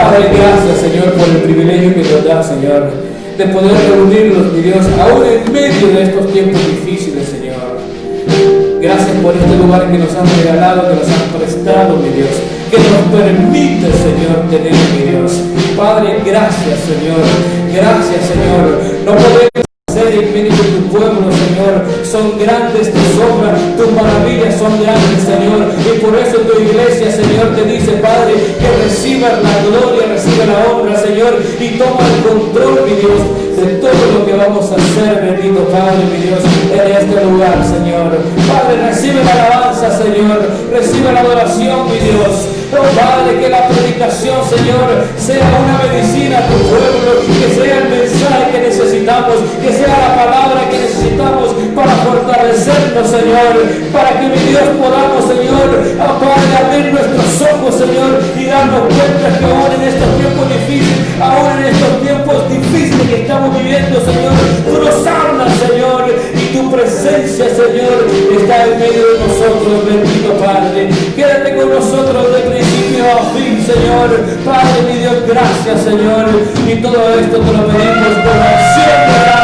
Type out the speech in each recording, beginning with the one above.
Padre, gracias, Señor, por el privilegio que nos da, Señor, de poder reunirnos, mi Dios, aún en medio de estos tiempos difíciles, Señor. Gracias por este lugar que nos han regalado, que nos han prestado, mi Dios, que nos permite, Señor, tener, mi Dios. Padre, gracias, Señor. Gracias, Señor. No podemos hacer en medio de tu pueblo, Señor. Son grandes tus obras, tus maravillas son grandes, Señor. Y por eso tu iglesia, Señor, te dice, Padre, que recibas la gloria, reciba la honra, Señor, y toma el control, mi Dios, de todo lo que vamos a hacer, bendito Padre, mi Dios, en este lugar, Señor. Padre, recibe la alabanza, Señor, recibe la adoración, mi Dios. Oh Padre, que la predicación, Señor, sea una medicina a tu pueblo, que sea el mensaje que necesitamos, que sea la palabra que necesitamos para fortalecernos, Señor, para que, mi Dios, podamos, Señor, oh Padre, abrir nuestros ojos, Señor, y darnos cuenta que aún en estos tiempos difíciles, aún en estos tiempos difíciles que estamos viviendo, Señor, tú nos hablas, Señor, y tu presencia, Señor, está en medio de nosotros, bendito Padre. Quédate con nosotros de principio a fin, Señor. Padre, mi Dios, gracias, Señor, y todo esto te lo pedimos por acción de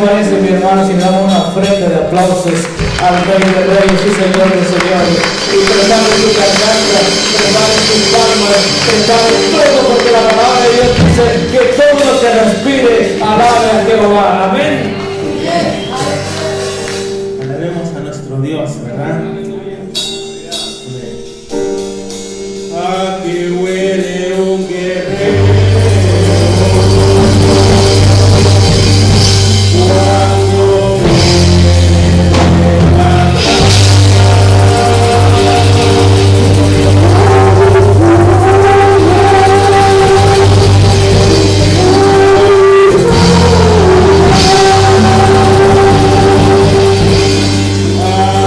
gracias. Si le damos una ofrenda de aplausos al Rey de Reyes y Señor de Señores, y preparen su garganta, preparen sus palmas, preparen todo, porque la palabra de Dios dice que todo lo que respire alabe a Jehová. Amén. Alabemos a nuestro Dios, ¿verdad? Aquí huele un guerrero.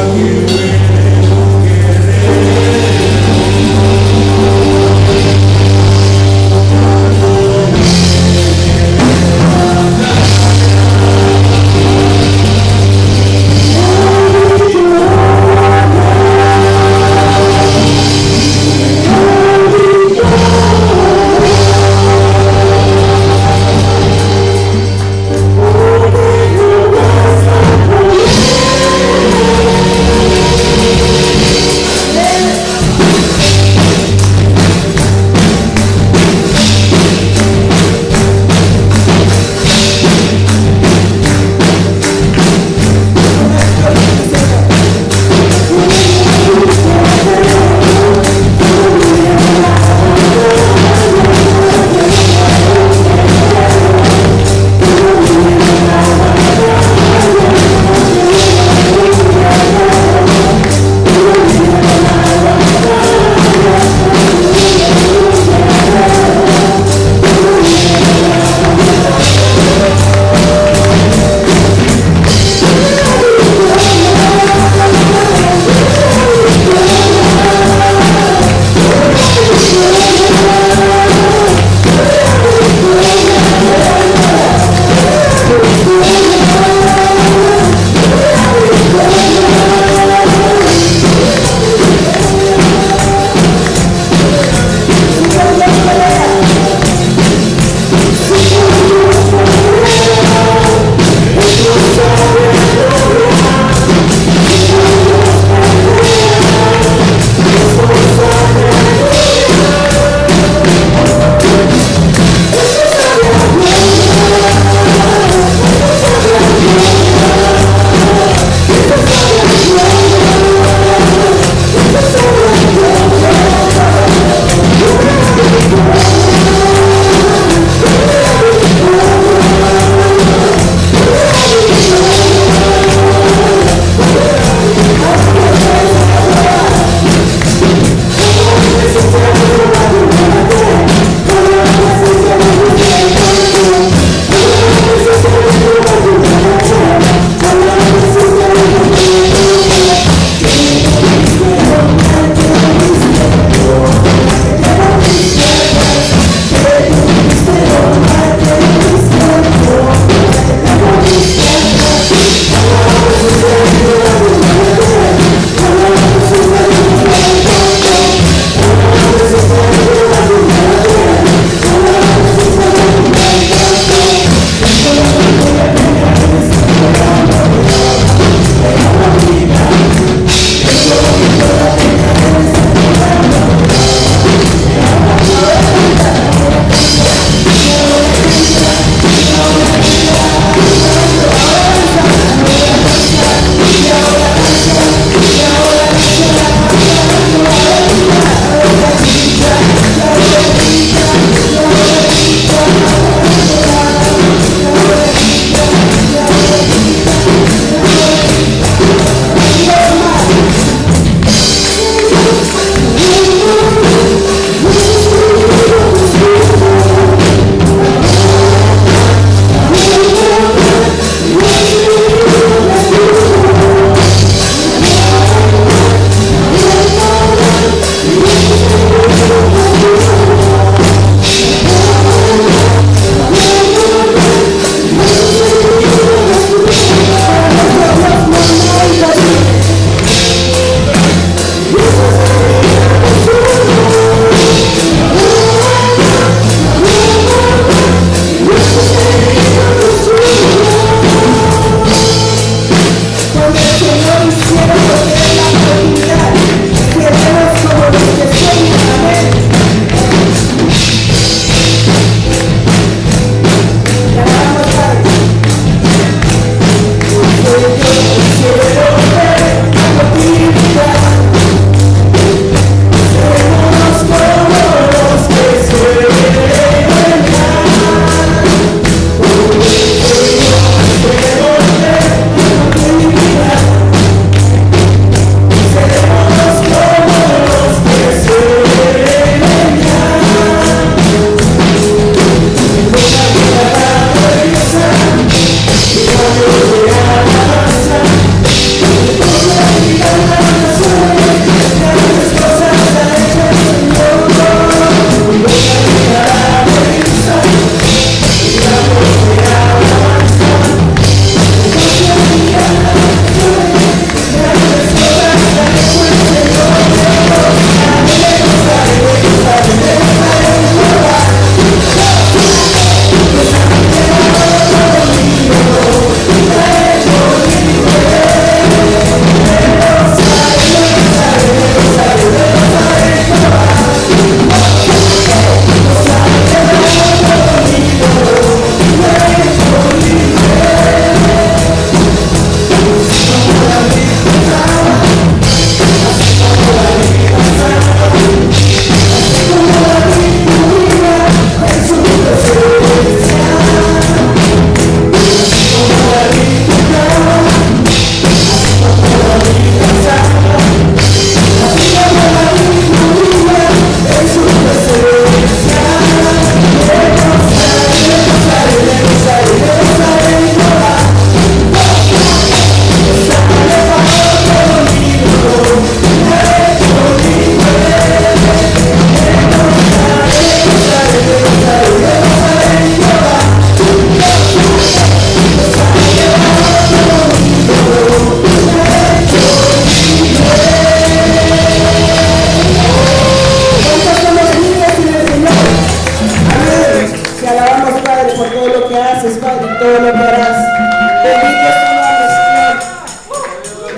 Aquí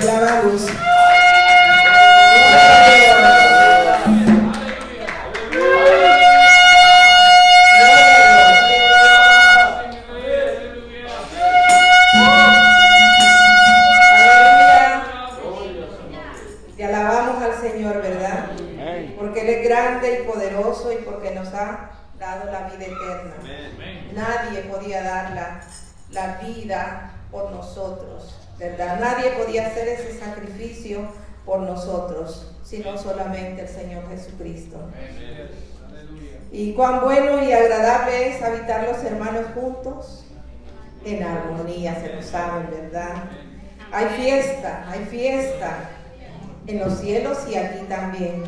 Te alabamos. Te alabamos al Señor, ¿verdad? Porque Él es grande y poderoso y porque nos ha dado la vida eterna. Nadie podía dar la vida por nosotros, ¿verdad? Nadie podía hacer ese sacrificio por nosotros, sino solamente el Señor Jesucristo. Y cuán bueno y agradable es habitar los hermanos juntos en armonía, se lo saben, ¿verdad? Hay fiesta en los cielos y aquí también.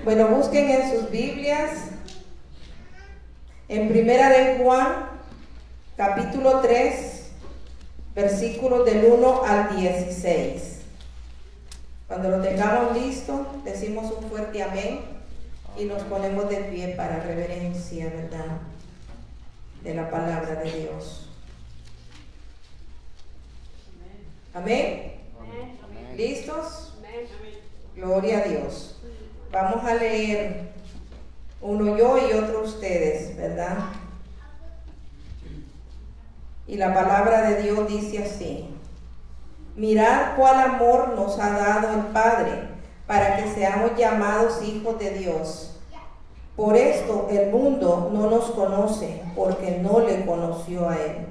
Bueno, busquen en sus Biblias, en Primera de Juan, capítulo 3, versículos del 1 al 16. Cuando lo tengamos listo, decimos un fuerte amén y nos ponemos de pie para reverencia, ¿verdad?, de la palabra de Dios. Amén. ¿Listos? Gloria a Dios. Vamos a leer uno yo y otro ustedes, ¿verdad? Y la palabra de Dios dice así: mirad cuál amor nos ha dado el Padre para que seamos llamados hijos de Dios. Por esto el mundo no nos conoce, porque no le conoció a Él.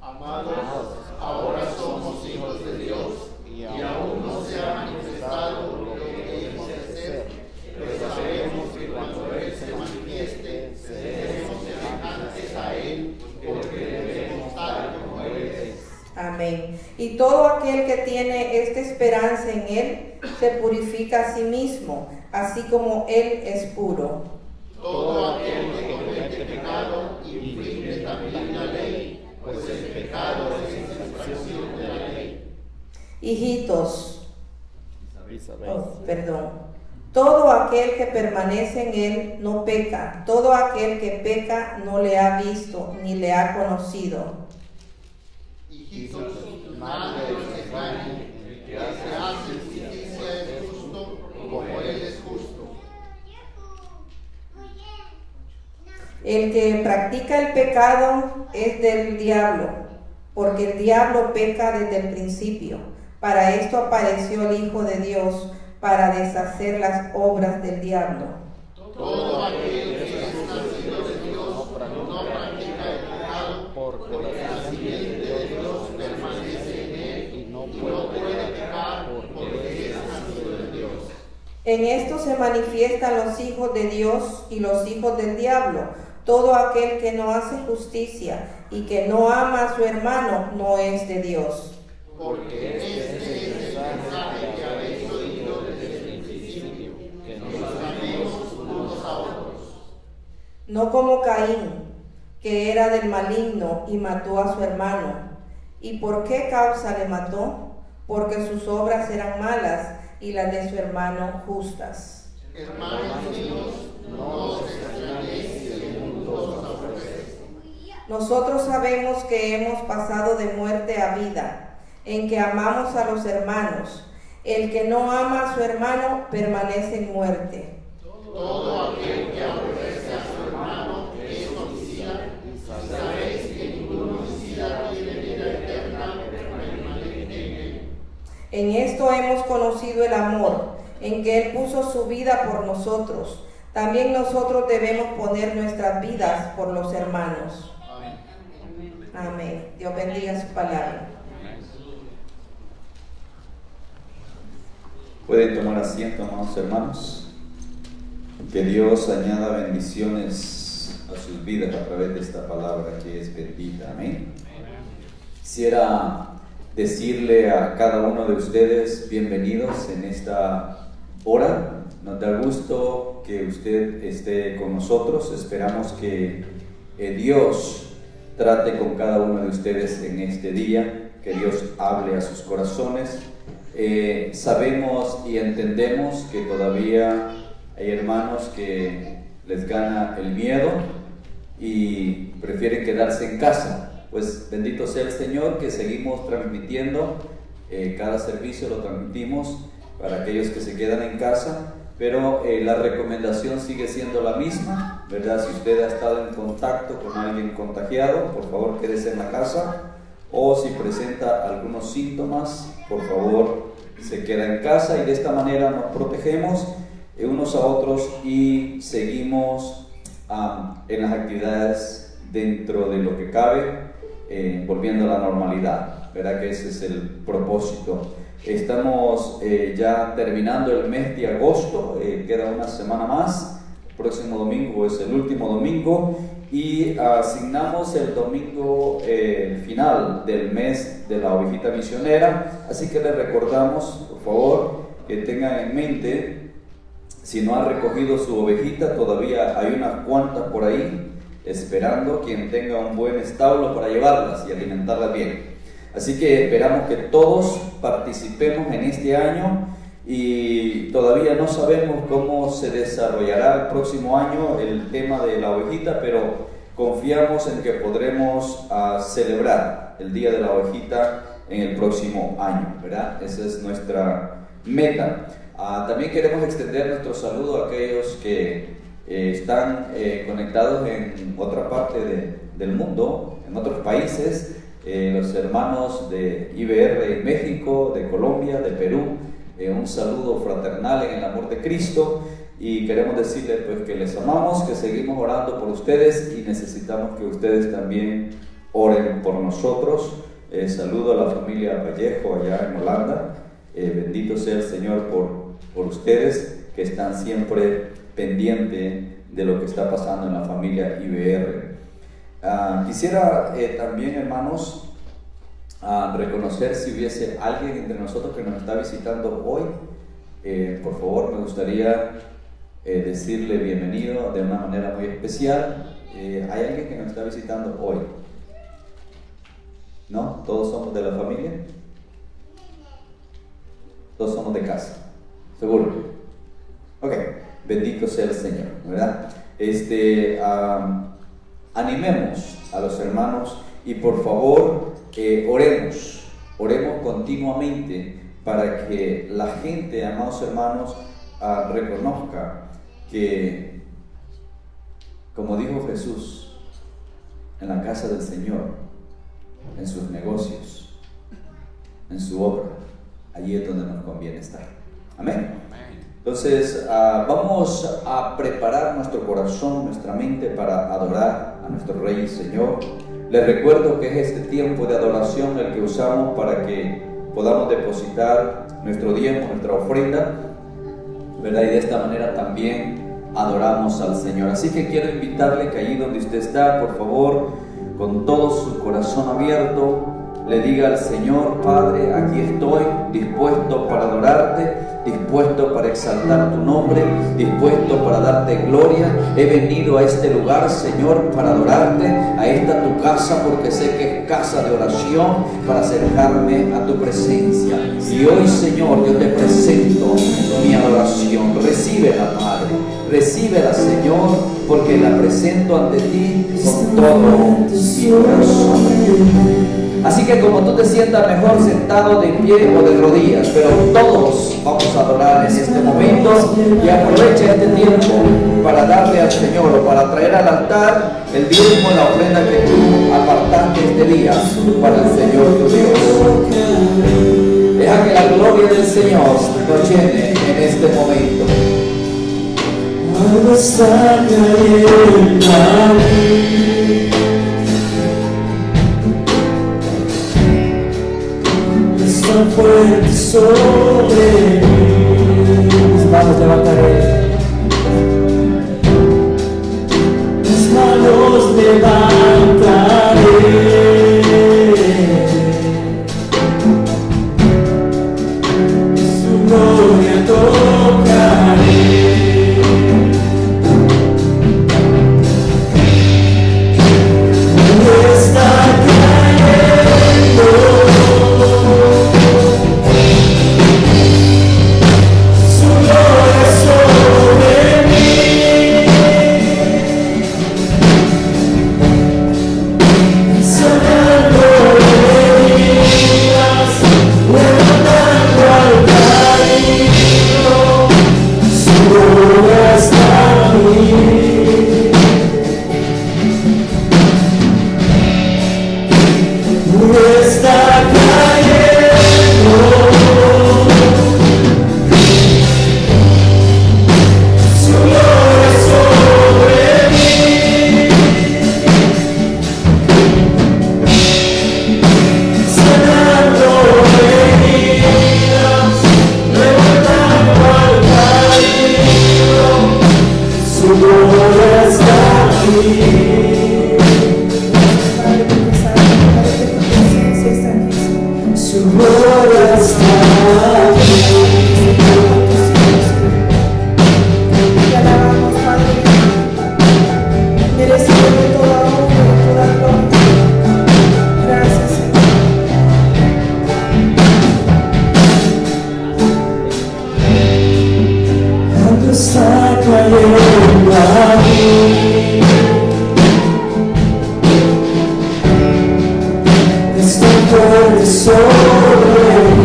Amados, ahora somos hijos de Dios y aún no se ha manifestado lo que hemos de ser, pero sabemos que cuando Él se manifieste, seremos semejantes a Él, porque veremos tal como Él es. Amén. Y todo aquel que tiene esta esperanza en Él se purifica a sí mismo, así como Él es puro. Todo aquel que comete pecado infringe también la ley, pues el pecado es infracción de la ley. Hijitos, todo aquel que permanece en Él no peca, todo aquel que peca no le ha visto ni le ha conocido. Hijitos, nadie os engañe, el que hace justicia es justo, como Él es justo. El que practica el pecado es del diablo, porque el diablo peca desde el principio. Para esto apareció el Hijo de Dios, para deshacer las obras del diablo. Todo aquel que es nacido de Dios no practica el pecado, porque la simiente de Dios permanece en él y no puede pecar porque es nacido de Dios. En esto se manifiestan los hijos de Dios y los hijos del diablo. Todo aquel que no hace justicia y que no ama a su hermano no es de Dios. Porque este es el mensaje que habéis oído desde el principio, que nos amemos unos a otros. No como Caín, que era del maligno y mató a su hermano. ¿Y por qué causa le mató? Porque sus obras eran malas y las de su hermano justas. Hermanos míos, no os extrañéis si el mundo os aborrece. Nosotros sabemos que hemos pasado de muerte a vida, en que amamos a los hermanos. El que no ama a su hermano permanece en muerte. Todo aquel que aborrece a su hermano es homicida, y sabéis que ningún homicida tiene vida eterna permanente en él. En esto hemos conocido el amor, en que Él puso su vida por nosotros. También nosotros debemos poner nuestras vidas por los hermanos. Amén. Dios bendiga su palabra. Pueden tomar asiento, amados hermanos. Que Dios añada bendiciones a sus vidas a través de esta palabra que es bendita. Amén. Quisiera decirle a cada uno de ustedes bienvenidos en esta hora. Nos da gusto que usted esté con nosotros. Esperamos que Dios trate con cada uno de ustedes en este día, que Dios hable a sus corazones. Sabemos y entendemos que todavía hay hermanos que les gana el miedo y prefieren quedarse en casa pues bendito sea el Señor que seguimos transmitiendo, cada servicio lo transmitimos para aquellos que se quedan en casa, pero la recomendación sigue siendo la misma, ¿verdad? Si usted ha estado en contacto con alguien contagiado, por favor quédese en la casa, o si presenta algunos síntomas, por favor se queda en casa, y de esta manera nos protegemos unos a otros y seguimos en las actividades dentro de lo que cabe, volviendo a la normalidad, ¿verdad? Que ese es el propósito. Estamos ya terminando el mes de agosto, queda una semana más. El próximo domingo es el último domingo y asignamos el domingo final del mes de la ovejita misionera, así que les recordamos, por favor, que tengan en mente, si no ha recogido su ovejita, todavía hay unas cuantas por ahí esperando quien tenga un buen establo para llevarlas y alimentarlas bien. Así que esperamos que todos participemos en este año, y todavía no sabemos cómo se desarrollará el próximo año el tema de la ovejita, pero confiamos en que podremos celebrar el Día de la Ovejita en el próximo año, ¿verdad? Esa es nuestra meta. También queremos extender nuestro saludo a aquellos que están conectados en otra parte del mundo, en otros países, los hermanos de IBR en México, de Colombia, de Perú. Un saludo fraternal en el amor de Cristo, y queremos decirles pues que les amamos, que seguimos orando por ustedes y necesitamos que ustedes también oren por nosotros. Saludo a la familia Vallejo allá en Holanda. Bendito sea el Señor por ustedes que están siempre pendientes de lo que está pasando en la familia IBR. Quisiera también, hermanos, reconocer si hubiese alguien entre nosotros que nos está visitando hoy. Por favor, me gustaría decirle bienvenido de una manera muy especial. ¿Hay alguien que nos está visitando hoy? ¿No? ¿Todos somos de la familia? Todos somos de casa, ¿seguro? Ok, bendito sea el Señor, ¿verdad? Animemos a los hermanos y por favor oremos continuamente para que la gente, amados hermanos, reconozca que, como dijo Jesús, en la casa del Señor, en sus negocios, en su obra, allí es donde nos conviene estar. Amén. Entonces vamos a preparar nuestro corazón, nuestra mente para adorar a nuestro Rey y Señor. Les recuerdo que es este tiempo de adoración el que usamos para que podamos depositar nuestro diezmo, nuestra ofrenda, ¿verdad? Y de esta manera también adoramos al Señor. Así que quiero invitarle que allí donde usted está, por favor, con todo su corazón abierto, le diga al Señor: Padre, aquí estoy dispuesto para adorarte, dispuesto para exaltar tu nombre, dispuesto para darte gloria. He venido a este lugar, Señor, para adorarte, a esta tu casa, porque sé que es casa de oración, para acercarme a tu presencia. Y hoy, Señor, yo te presento mi adoración. Recíbela, Padre, recíbela, Señor, porque la presento ante ti con todo mi corazón. Así que como tú te sientas mejor sentado, de pie o de rodillas, pero todos vamos a adorar en este momento, y aprovecha este tiempo para darle al Señor, o para traer al altar el diezmo, la ofrenda que tú apartaste este día para el Señor tu Dios. Deja que la gloria del Señor nos llene en este momento. Algo está cayendo a mí. Tan fuerte sobre mí. Vamos a levantar Mis manos levantaré. Su gloria tocaré. Está cayendo. Sobre mí. gloria está aquí. Te alabamos, Padre, merecedor de toda honra y toda gloria. Gracias, Señor. Algo está cayendo aquí. Está fuerte sobre mí.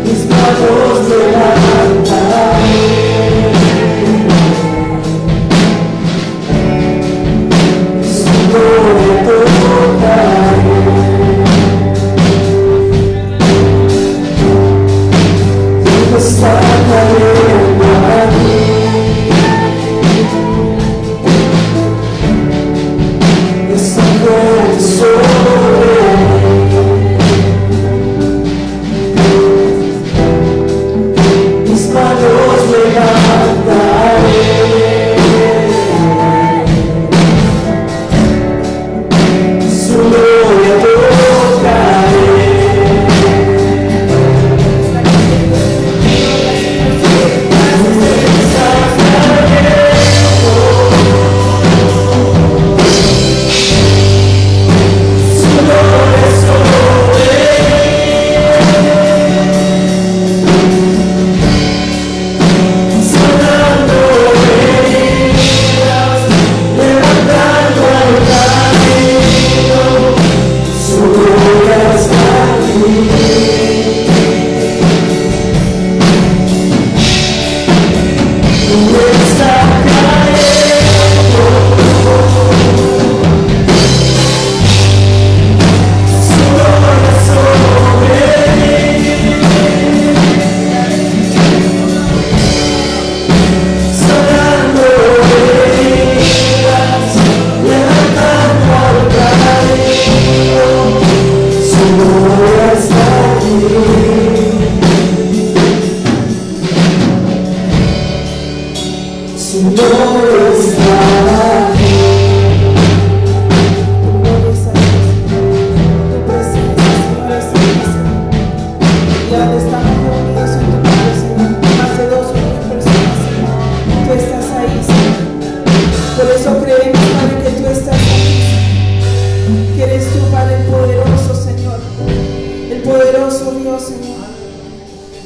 Mis manos levantaré. Su gloria tocaré. Está cayendo aquí. Está fuerte sobre mí. Mis manos levantaré. Su gloria tocaré.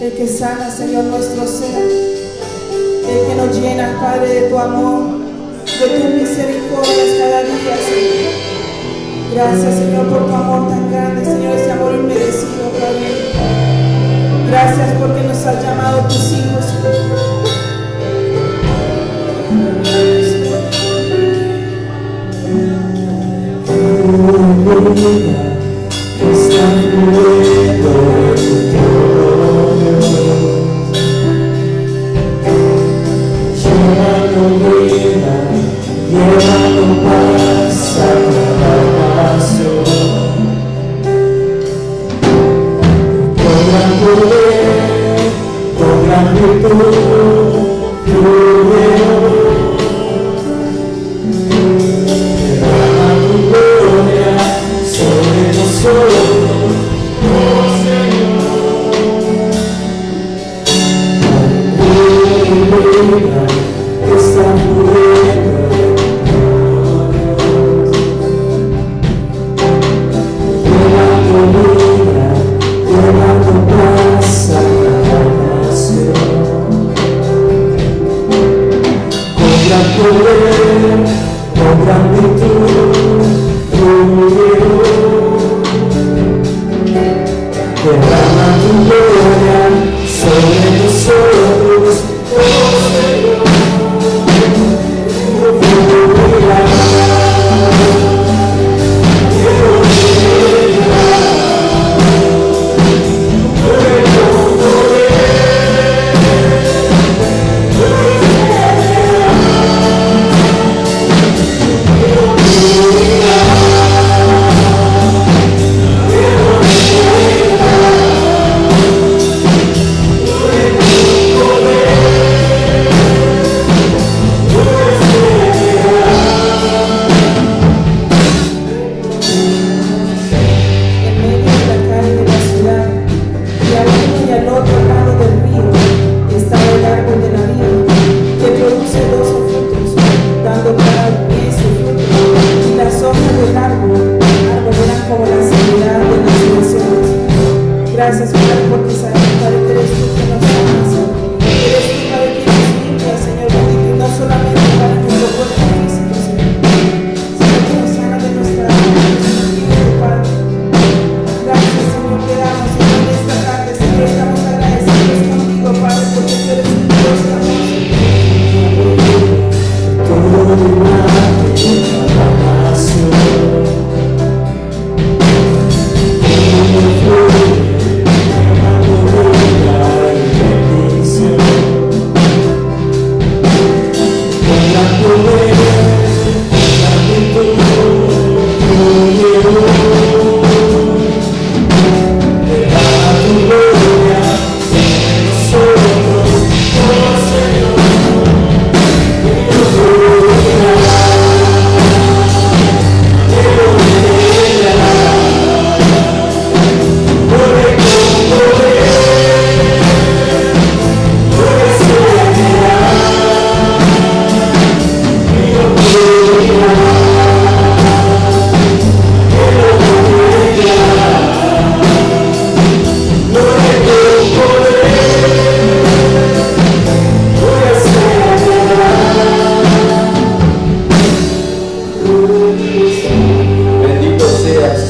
El que sana, Señor, nuestro ser, el que nos llena, Padre, de tu amor, de tus misericordias cada día, Señor. Gracias, Señor, por tu amor tan grande, Señor, ese amor inmerecido, Padre. Gracias porque nos has llamado tus hijos, Señor. Está fluyendo en tu llevando vida, llevando paz a cada paso. Con gran poder, con gran virtud, fluye derrama tu gloria sobre nosotros.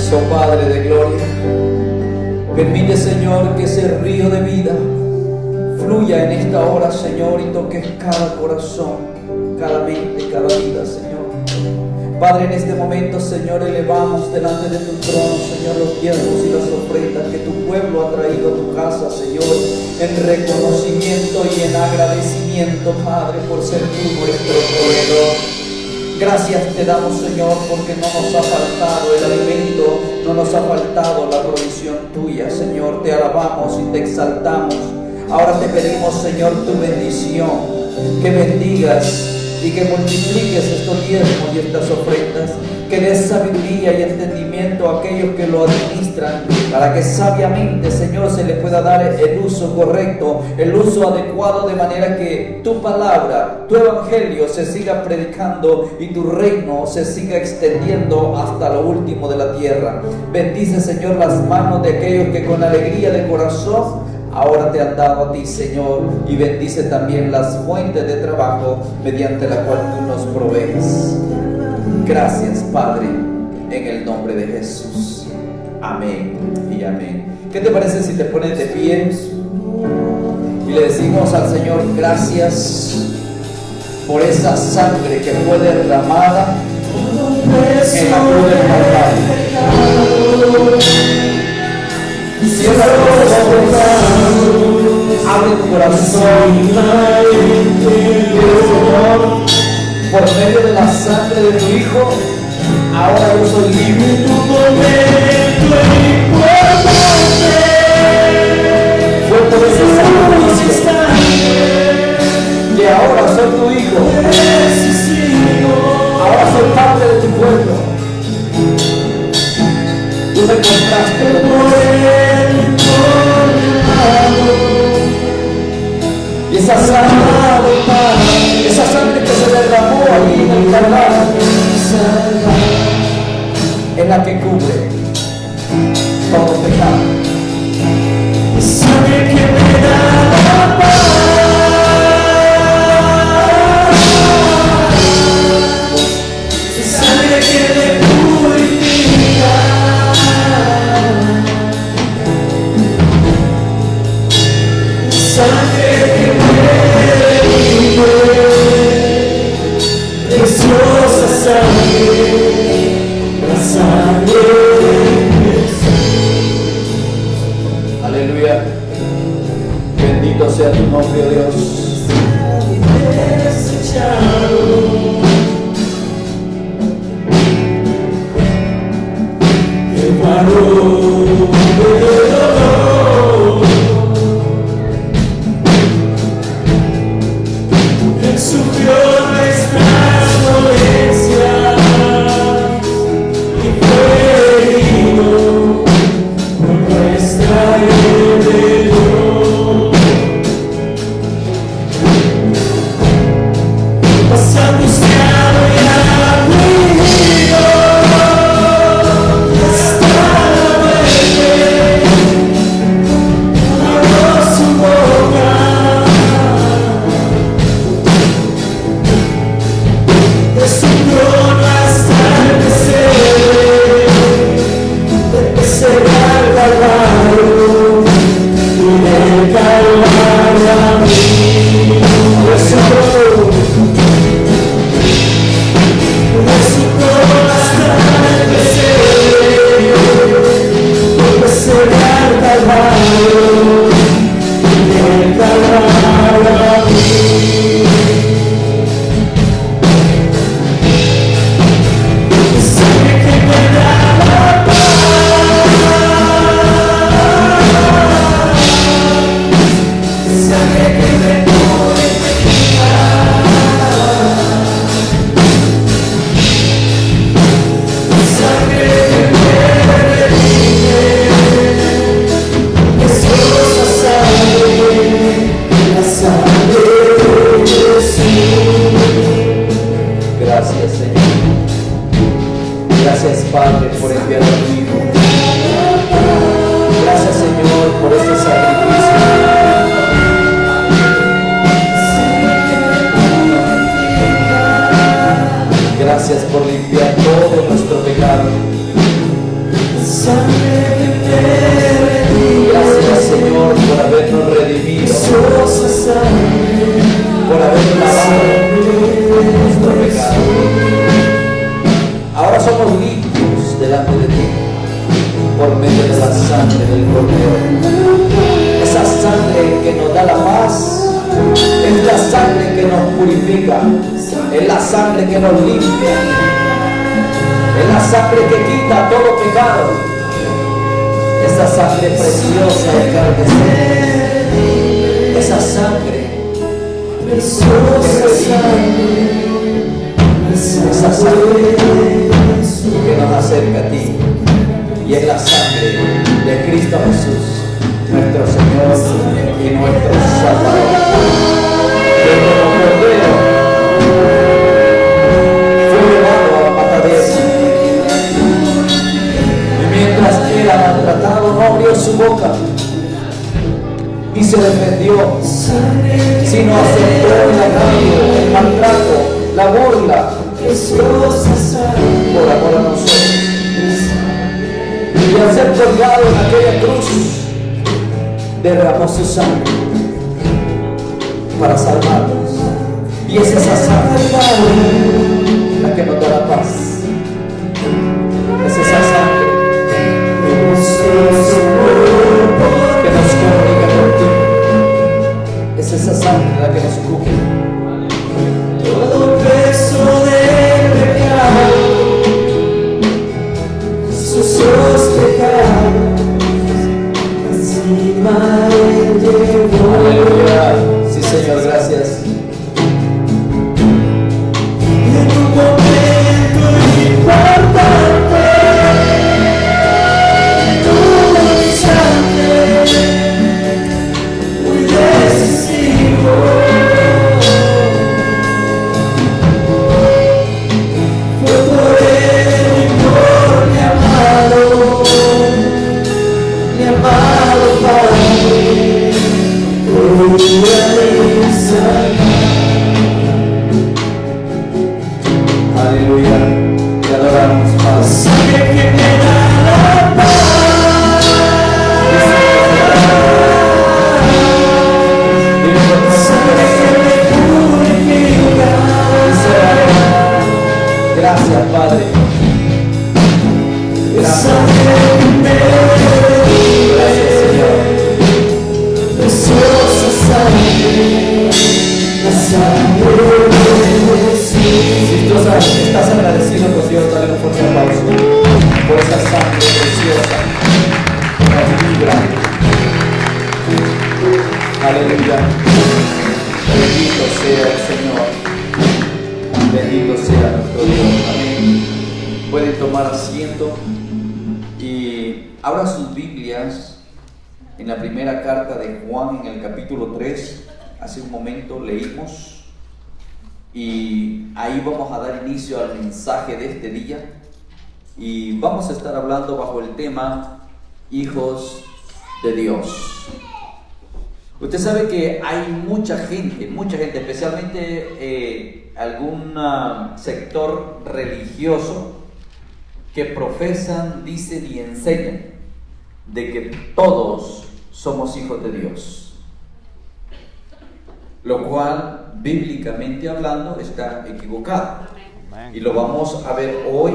Gracias, oh Padre de gloria. Permite, Señor, que ese río de vida fluya en esta hora, Señor, y toque cada corazón, cada mente, cada vida, Señor. Padre, en este momento, Señor, elevamos delante de tu trono, Señor, los diezmos y las ofrendas que tu pueblo ha traído a tu casa, Señor, en reconocimiento y en agradecimiento, Padre, por ser tú nuestro proveedor. Gracias te damos, Señor, porque no nos ha faltado el alimento, no nos ha faltado la provisión tuya, Señor. Te alabamos y te exaltamos. Ahora te pedimos, Señor, tu bendición, que bendigas y que multipliques estos diezmos y estas ofrendas, que des sabiduría y entendimiento a aquellos que lo administran, para que sabiamente, Señor, se le pueda dar el uso correcto, el uso adecuado, de manera que tu palabra, tu evangelio se siga predicando y tu reino se siga extendiendo hasta lo último de la tierra. Bendice, Señor, las manos de aquellos que con alegría de corazón ahora te han dado a ti, Señor, y bendice también las fuentes de trabajo mediante la cual tú nos provees. Gracias, Padre, en el nombre de Jesús. Amén y amén. ¿Qué te parece si te pones de pie y le decimos al Señor gracias por esa sangre que fue derramada en la cruz del Calvario? Cierra los ojos, abre tu corazón y dile, Señor, por medio de la sangre de tu Hijo, ahora yo soy libre. Fue por esa sangre que ahora soy tu Hijo, ahora soy parte de tu pueblo. Tú me compraste por él, y esa sangre que se derramó allí en el Calvario es la que cubre todo pecado. Sangre que me da la paz, sangre que me purifica, sangre que me redime, preciosa sangre, la sangre de Jesús. Aleluya. Bendito sea tu nombre, oh Dios. Gracias por limpiar todo nuestro pecado. Gracias, Señor, por habernos redimido, por habernos lavado de nuestro pecado. Ahora somos limpios delante de ti por medio de la sangre del Cordero. Esa sangre que nos da la paz, es la sangre que nos purifica, es la sangre que nos limpia, es la sangre que quita todo pecado, esa sangre preciosa de carne, esa sangre preciosa, esa sangre que nos acerca a ti, y es la sangre de Cristo Jesús, nuestro Señor y nuestro Salvador. Que como Cordero fue llevado a matadero, y mientras era maltratado no abrió su boca y se defendió, sino aceptó el agravio, el maltrato, la burla por amor a nosotros. Y al ser colgado en aquella cruz, derramó su sangre para salvarnos. Y es esa sangre la que nos da la paz. Es esa sangre que nos comunica contigo. Es esa sangre la que nos cubre. Todo peso del pecado, sus pecados, encima él llevó. Aleluya. Sí, Señor, gracias. En un momento importante, tu instante muy decisivo, fue por él y por mi amado Padre, Aleluya. Te adoramos, Padre. sangre que me da la paz, sangre que me purifica, Gracias, Padre. Gracias. sangre que me Gracias, Señor. preciosa sangre, la sangre de Jesús. Si tú estás agradecido con Dios, dale un fuerte aplauso por esa sangre preciosa que nos libra. Aleluya. Bendito sea el Señor. Bendito sea nuestro Dios. Amén. Pueden tomar asiento y abran sus Biblias en la primera carta de Juan, en el capítulo 3. Hace un momento leímos. Y ahí vamos a dar inicio al mensaje de este día y vamos a estar hablando bajo el tema hijos de Dios. Usted sabe que hay mucha gente, especialmente algún sector religioso que profesan, dicen y enseñan de que todos somos hijos de Dios, lo cual bíblicamente hablando está equivocado. Y lo vamos a ver hoy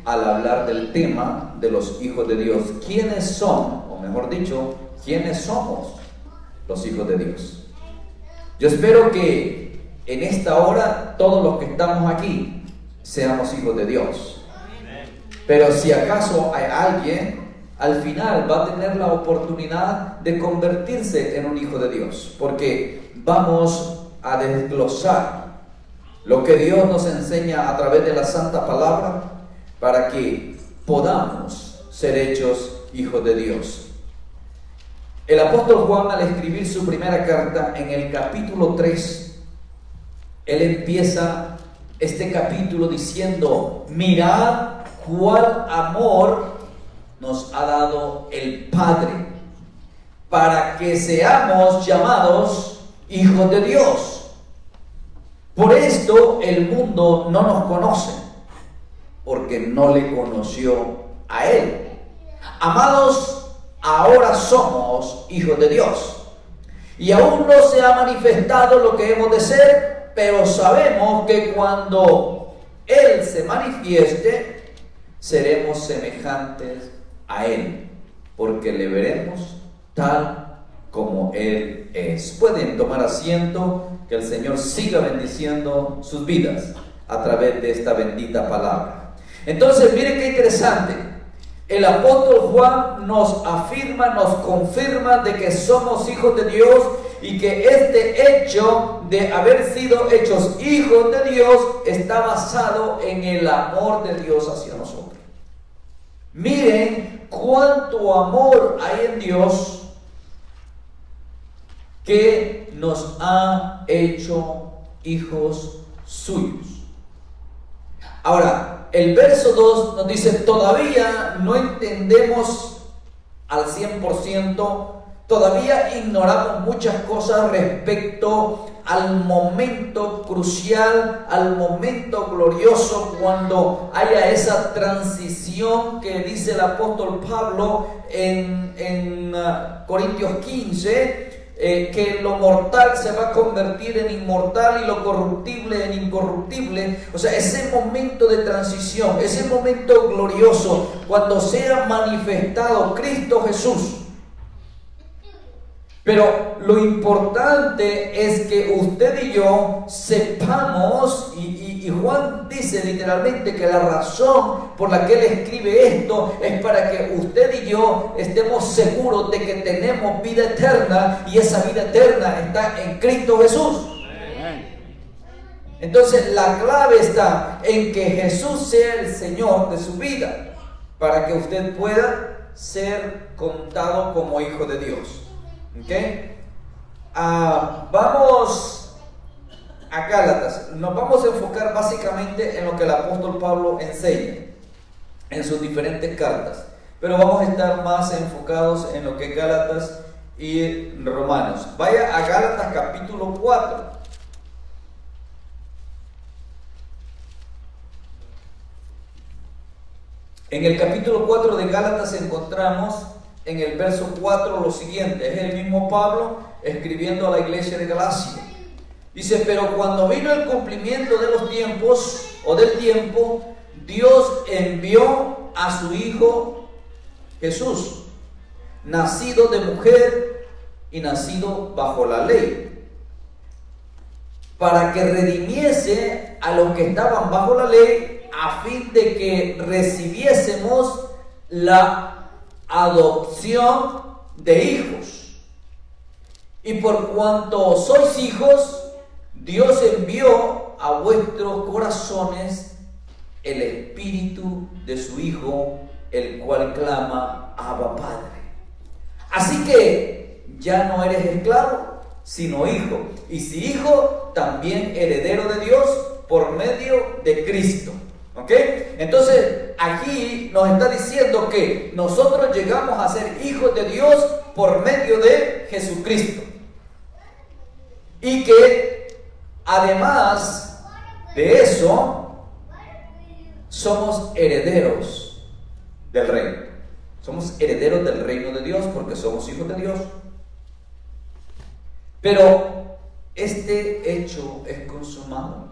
al hablar del tema de los hijos de Dios. ¿Quiénes son? O mejor dicho, ¿quiénes somos los hijos de Dios? Yo espero que en esta hora todos los que estamos aquí seamos hijos de Dios. Pero si acaso hay alguien, al final va a tener la oportunidad de convertirse en un hijo de Dios, porque vamos a desglosar lo que Dios nos enseña a través de la Santa Palabra para que podamos ser hechos hijos de Dios. El apóstol Juan, al escribir su primera carta en el capítulo 3, él empieza este capítulo diciendo: mirad cuál amor nos ha dado el Padre para que seamos llamados hijos de Dios. Por esto el mundo no nos conoce, porque no le conoció a Él. Amados, ahora somos hijos de Dios. Y aún no se ha manifestado lo que hemos de ser, pero sabemos que cuando Él se manifieste, seremos semejantes a Él, porque le veremos tal como Él es. Pueden tomar asiento, que el Señor siga bendiciendo sus vidas a través de esta bendita palabra. Entonces, miren qué interesante. El apóstol Juan nos afirma, nos confirma de que somos hijos de Dios y que este hecho de haber sido hechos hijos de Dios está basado en el amor de Dios hacia nosotros. Miren cuánto amor hay en Dios que nos ha hecho hijos suyos. Ahora, el verso 2 nos dice, todavía no entendemos al 100%, todavía ignoramos muchas cosas respecto al momento crucial, al momento glorioso, cuando haya esa transición que dice el apóstol Pablo en Corintios 15, que lo mortal se va a convertir en inmortal y lo corruptible en incorruptible. O sea, ese momento de transición, ese momento glorioso, cuando sea manifestado Cristo Jesús. Pero lo importante es que usted y yo sepamos, y Juan dice literalmente que la razón por la que él escribe esto es para que usted y yo estemos seguros de que tenemos vida eterna, y esa vida eterna está en Cristo Jesús. Entonces la clave está en que Jesús sea el Señor de su vida, para que usted pueda ser contado como hijo de Dios. ¿Okay? Vamos a Gálatas. Nos vamos a enfocar básicamente en lo que el apóstol Pablo enseña en sus diferentes cartas, pero vamos a estar más enfocados en lo que es Gálatas y Romanos. Vaya a Gálatas capítulo 4. En el capítulo 4 de Gálatas encontramos en el verso 4 lo siguiente. Es el mismo Pablo escribiendo a la iglesia de Galacia. Dice, pero cuando vino el cumplimiento de los tiempos, o del tiempo, Dios envió a su Hijo Jesús, nacido de mujer y nacido bajo la ley, para que redimiese a los que estaban bajo la ley, a fin de que recibiésemos la adopción de hijos. Y por cuanto sois hijos, Dios envió a vuestros corazones el espíritu de su Hijo, el cual clama, Abba, Padre. Así que ya no eres esclavo, sino hijo, y si hijo, también heredero de Dios por medio de Cristo. ¿Ok? Entonces aquí nos está diciendo que nosotros llegamos a ser hijos de Dios por medio de Jesucristo, y que además de eso somos herederos del reino. Somos herederos del reino de Dios porque somos hijos de Dios. Pero este hecho es consumado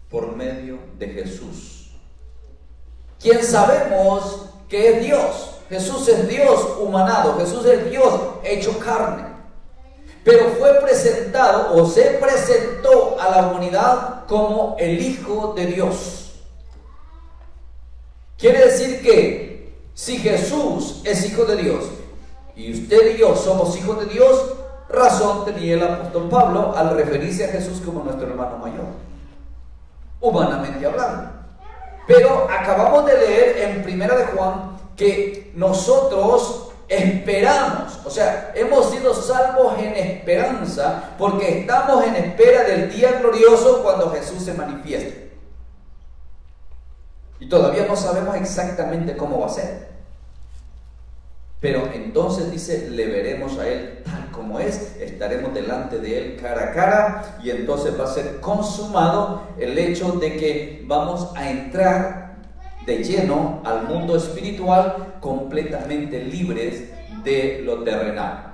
por medio de Jesús, quien sabemos que es Dios. Jesús es Dios humanado, Jesús es Dios hecho carne, pero fue presentado o se presentó a la humanidad como el Hijo de Dios. Quiere decir que si Jesús es Hijo de Dios y usted y yo somos hijos de Dios, razón tenía el apóstol Pablo al referirse a Jesús como nuestro hermano mayor, humanamente hablando. Pero acabamos de leer en Primera de Juan que nosotros esperamos, o sea, hemos sido salvos en esperanza, porque estamos en espera del día glorioso cuando Jesús se manifieste. Y todavía no sabemos exactamente cómo va a ser. Pero entonces dice, le veremos a Él tal como es, estaremos delante de Él cara a cara, y entonces va a ser consumado el hecho de que vamos a entrar de lleno al mundo espiritual, completamente libres de lo terrenal.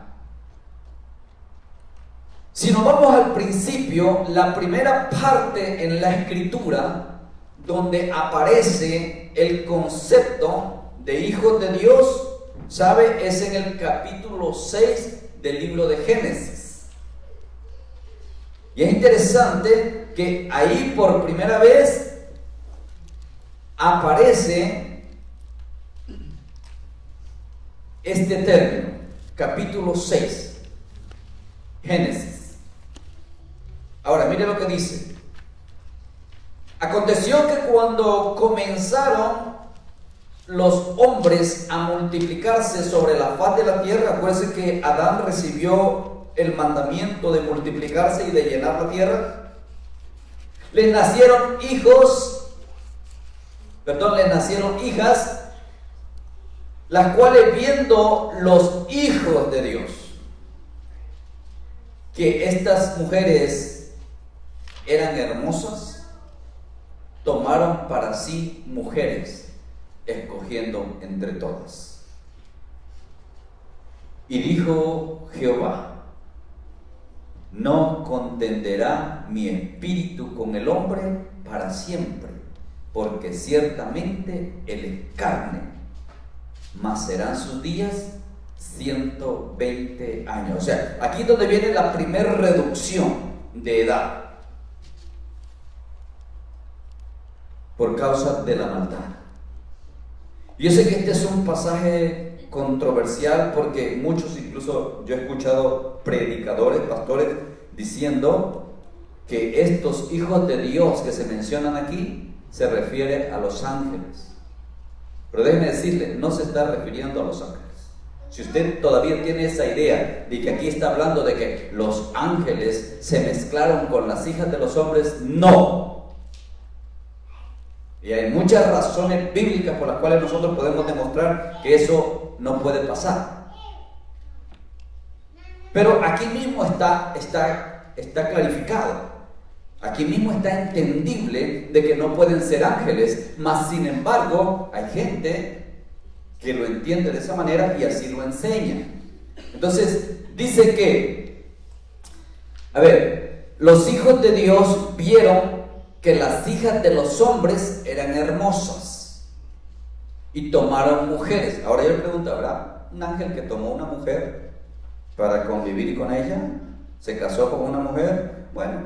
Si nos vamos al principio, la primera parte en la escritura donde aparece el concepto de hijos de Dios, ¿sabe? Es en el capítulo 6 del libro de Génesis. Y es interesante que ahí por primera vez aparece este término, capítulo 6, Génesis. Ahora, mire lo que dice. Aconteció que cuando comenzaron los hombres a multiplicarse sobre la faz de la tierra, acuérdense que Adán recibió el mandamiento de multiplicarse y de llenar la tierra, les nacieron hijas, las cuales viendo los hijos de Dios, que estas mujeres eran hermosas, tomaron para sí mujeres, escogiendo entre todas. Y dijo Jehová: no contenderá mi espíritu con el hombre para siempre, porque ciertamente él es carne, mas serán sus días 120 años. O sea, aquí es donde viene la primera reducción de edad por causa de la maldad. Yo sé que este es un pasaje controversial porque muchos, incluso yo he escuchado predicadores, pastores, diciendo que estos hijos de Dios que se mencionan aquí se refiere a los ángeles. Pero déjenme decirle, no se está refiriendo a los ángeles. Si usted todavía tiene esa idea de que aquí está hablando de que los ángeles se mezclaron con las hijas de los hombres, no. Y hay muchas razones bíblicas por las cuales nosotros podemos demostrar que eso no puede pasar. Pero aquí mismo está clarificado. Aquí mismo está entendible de que no pueden ser ángeles, mas sin embargo hay gente que lo entiende de esa manera y así lo enseña. Entonces dice que, los hijos de Dios vieron que las hijas de los hombres eran hermosas y tomaron mujeres. Ahora yo le pregunto, ¿habrá un ángel que tomó una mujer para convivir con ella? ¿Se casó con una mujer? Bueno,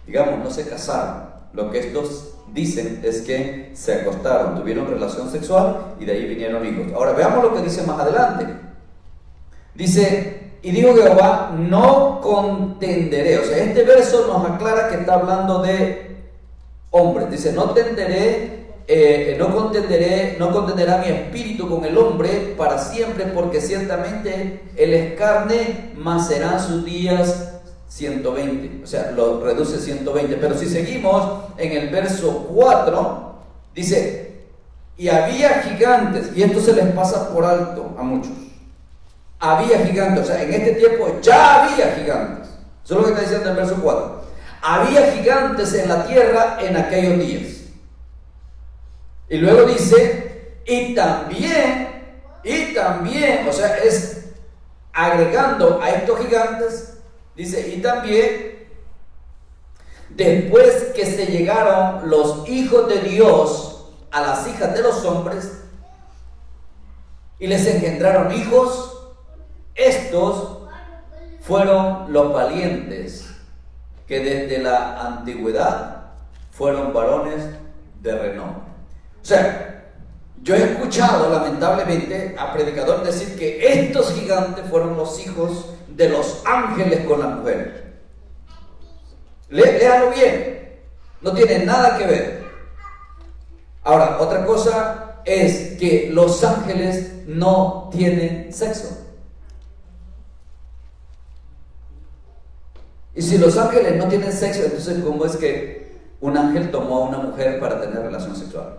digamos, no se casaron. Lo que estos dicen es que se acostaron, tuvieron relación sexual y de ahí vinieron hijos. Ahora veamos lo que dice más adelante. Dice: y dijo Jehová, no contenderé. O sea, este verso nos aclara que está hablando de hombres. Dice, no contenderá mi espíritu con el hombre para siempre, porque ciertamente él es carne, mas serán sus días 120. O sea, lo reduce 120. Pero si seguimos en el verso 4, dice, y había gigantes, y esto se les pasa por alto a muchos. Había gigantes, o sea, en este tiempo ya había gigantes. Eso es lo que está diciendo el verso 4. Había gigantes en la tierra en aquellos días. Y luego dice, y también, o sea, es agregando a estos gigantes, dice, y también, después que se llegaron los hijos de Dios a las hijas de los hombres y les engendraron hijos, estos fueron los valientes que desde la antigüedad fueron varones de renombre. O sea, yo he escuchado lamentablemente a predicadores decir que estos gigantes fueron los hijos de los ángeles con las mujeres. Léalo bien, no tiene nada que ver. Ahora, otra cosa es que los ángeles no tienen sexo. Y si los ángeles no tienen sexo, entonces ¿cómo es que un ángel tomó a una mujer para tener relación sexual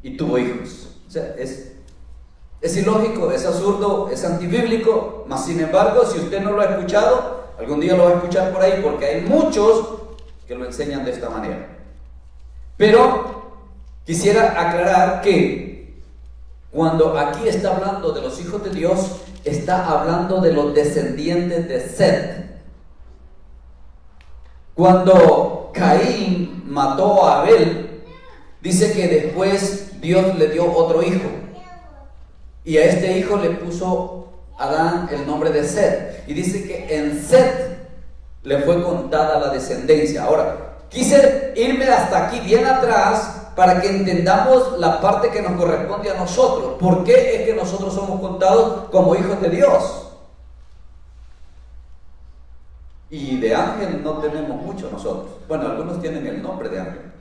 y tuvo hijos? O sea, es ilógico, es absurdo, es antibíblico, mas sin embargo, si usted no lo ha escuchado, algún día lo va a escuchar por ahí, porque hay muchos que lo enseñan de esta manera. Pero Quisiera aclarar que cuando aquí está hablando de los hijos de Dios, está hablando de los descendientes de Set. Cuando Caín mató a Abel, dice que después Dios le dio otro hijo. Y a este hijo le puso Adán el nombre de Set. Y dice que en Set le fue contada la descendencia. Ahora, quise irme hasta aquí bien atrás para que entendamos la parte que nos corresponde a nosotros. ¿Por qué es que nosotros somos contados como hijos de Dios? Y de ángel no tenemos mucho nosotros. Bueno, algunos tienen el nombre de ángel,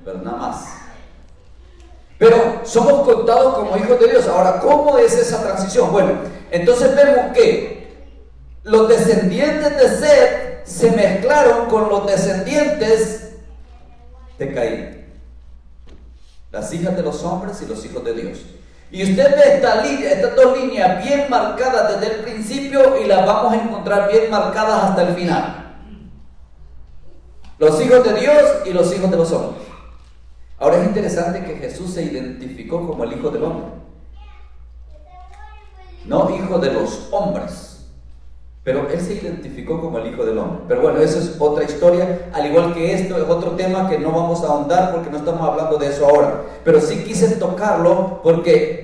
pero nada más. Pero somos contados como hijos de Dios. Ahora, ¿cómo es esa transición? Bueno, entonces vemos que los descendientes de Set se mezclaron con los descendientes de Caín. Las hijas de los hombres y los hijos de Dios. Y usted ve estas dos líneas bien marcadas desde el principio y las vamos a encontrar bien marcadas hasta el final. Los hijos de Dios y los hijos de los hombres. Ahora es interesante que Jesús se identificó como el hijo del hombre. No hijo de los hombres. Pero él se identificó como el hijo del hombre. Pero bueno, eso es otra historia. Al igual que esto es otro tema que no vamos a ahondar porque no estamos hablando de eso ahora. Pero sí quise tocarlo porque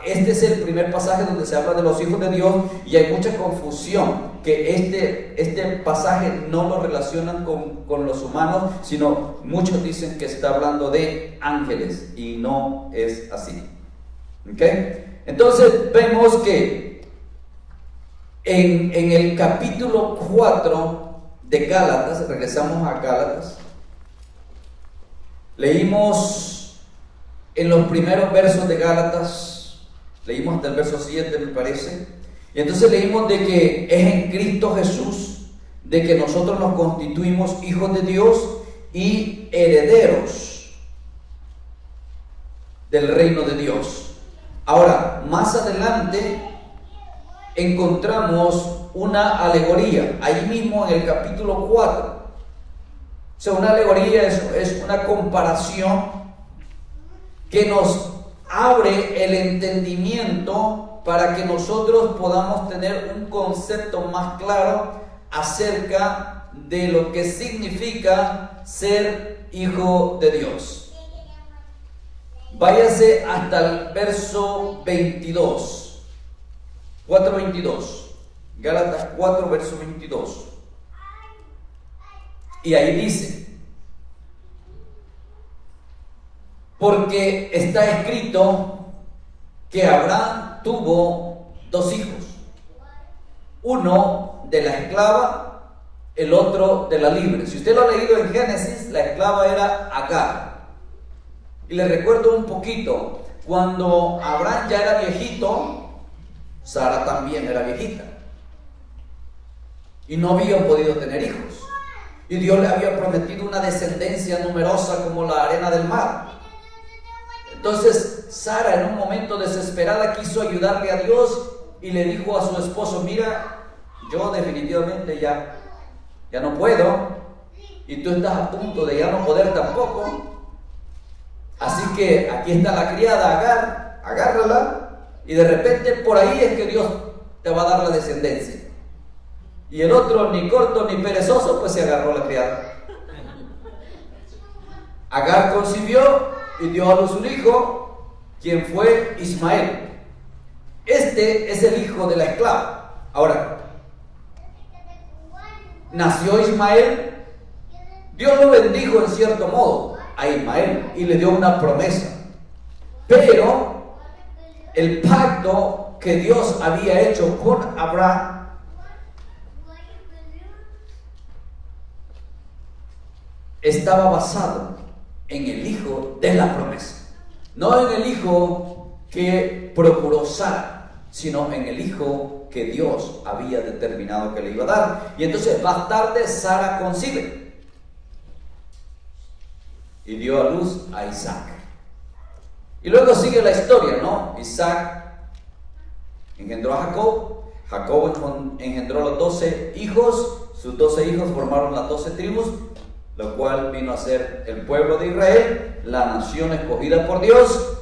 este es el primer pasaje donde se habla de los hijos de Dios y hay mucha confusión. Que este pasaje no lo relacionan con los humanos, sino muchos dicen que está hablando de ángeles y no es así. ¿Ok? Entonces vemos que en el capítulo 4 de Gálatas, regresamos a Gálatas, leímos en los primeros versos de Gálatas, leímos hasta el verso 7 me parece, y entonces leímos de que es en Cristo Jesús, de que nosotros nos constituimos hijos de Dios y herederos del reino de Dios. Ahora, más adelante encontramos una alegoría, ahí mismo en el capítulo 4. O sea, una alegoría es una comparación que nos abre el entendimiento para que nosotros podamos tener un concepto más claro acerca de lo que significa ser hijo de Dios. Váyase hasta el verso 22. 4:22, Gálatas 4, verso 22. Y ahí dice: porque está escrito que Abraham tuvo dos hijos, uno de la esclava, el otro de la libre. Si usted lo ha leído en Génesis, la esclava era Agar. Y le recuerdo un poquito, cuando Abraham ya era viejito, Sara también era viejita y no habían podido tener hijos, y Dios le había prometido una descendencia numerosa como la arena del mar. Entonces Sara, en un momento desesperada, quiso ayudarle a Dios y le dijo a su esposo: mira, yo definitivamente ya no puedo, y tú estás a punto de ya no poder tampoco, así que aquí está la criada Agar, agárrala. Y de repente por ahí es que Dios te va a dar la descendencia. Y el otro, ni corto ni perezoso, pues se agarró la criada. Agar concibió y dio a luz un hijo, quien fue Ismael. Este es el hijo de la esclava. Ahora, nació Ismael, Dios lo bendijo en cierto modo a Ismael y le dio una promesa. Pero el pacto que Dios había hecho con Abraham estaba basado en el hijo de la promesa, no en el hijo que procuró Sara, sino en el hijo que Dios había determinado que le iba a dar. Y entonces más tarde Sara concibe y dio a luz a Isaac. Y luego sigue la historia, ¿no? Isaac engendró a Jacob, Jacob engendró a los 12 hijos, sus 12 hijos formaron las 12 tribus, lo cual vino a ser el pueblo de Israel, la nación escogida por Dios,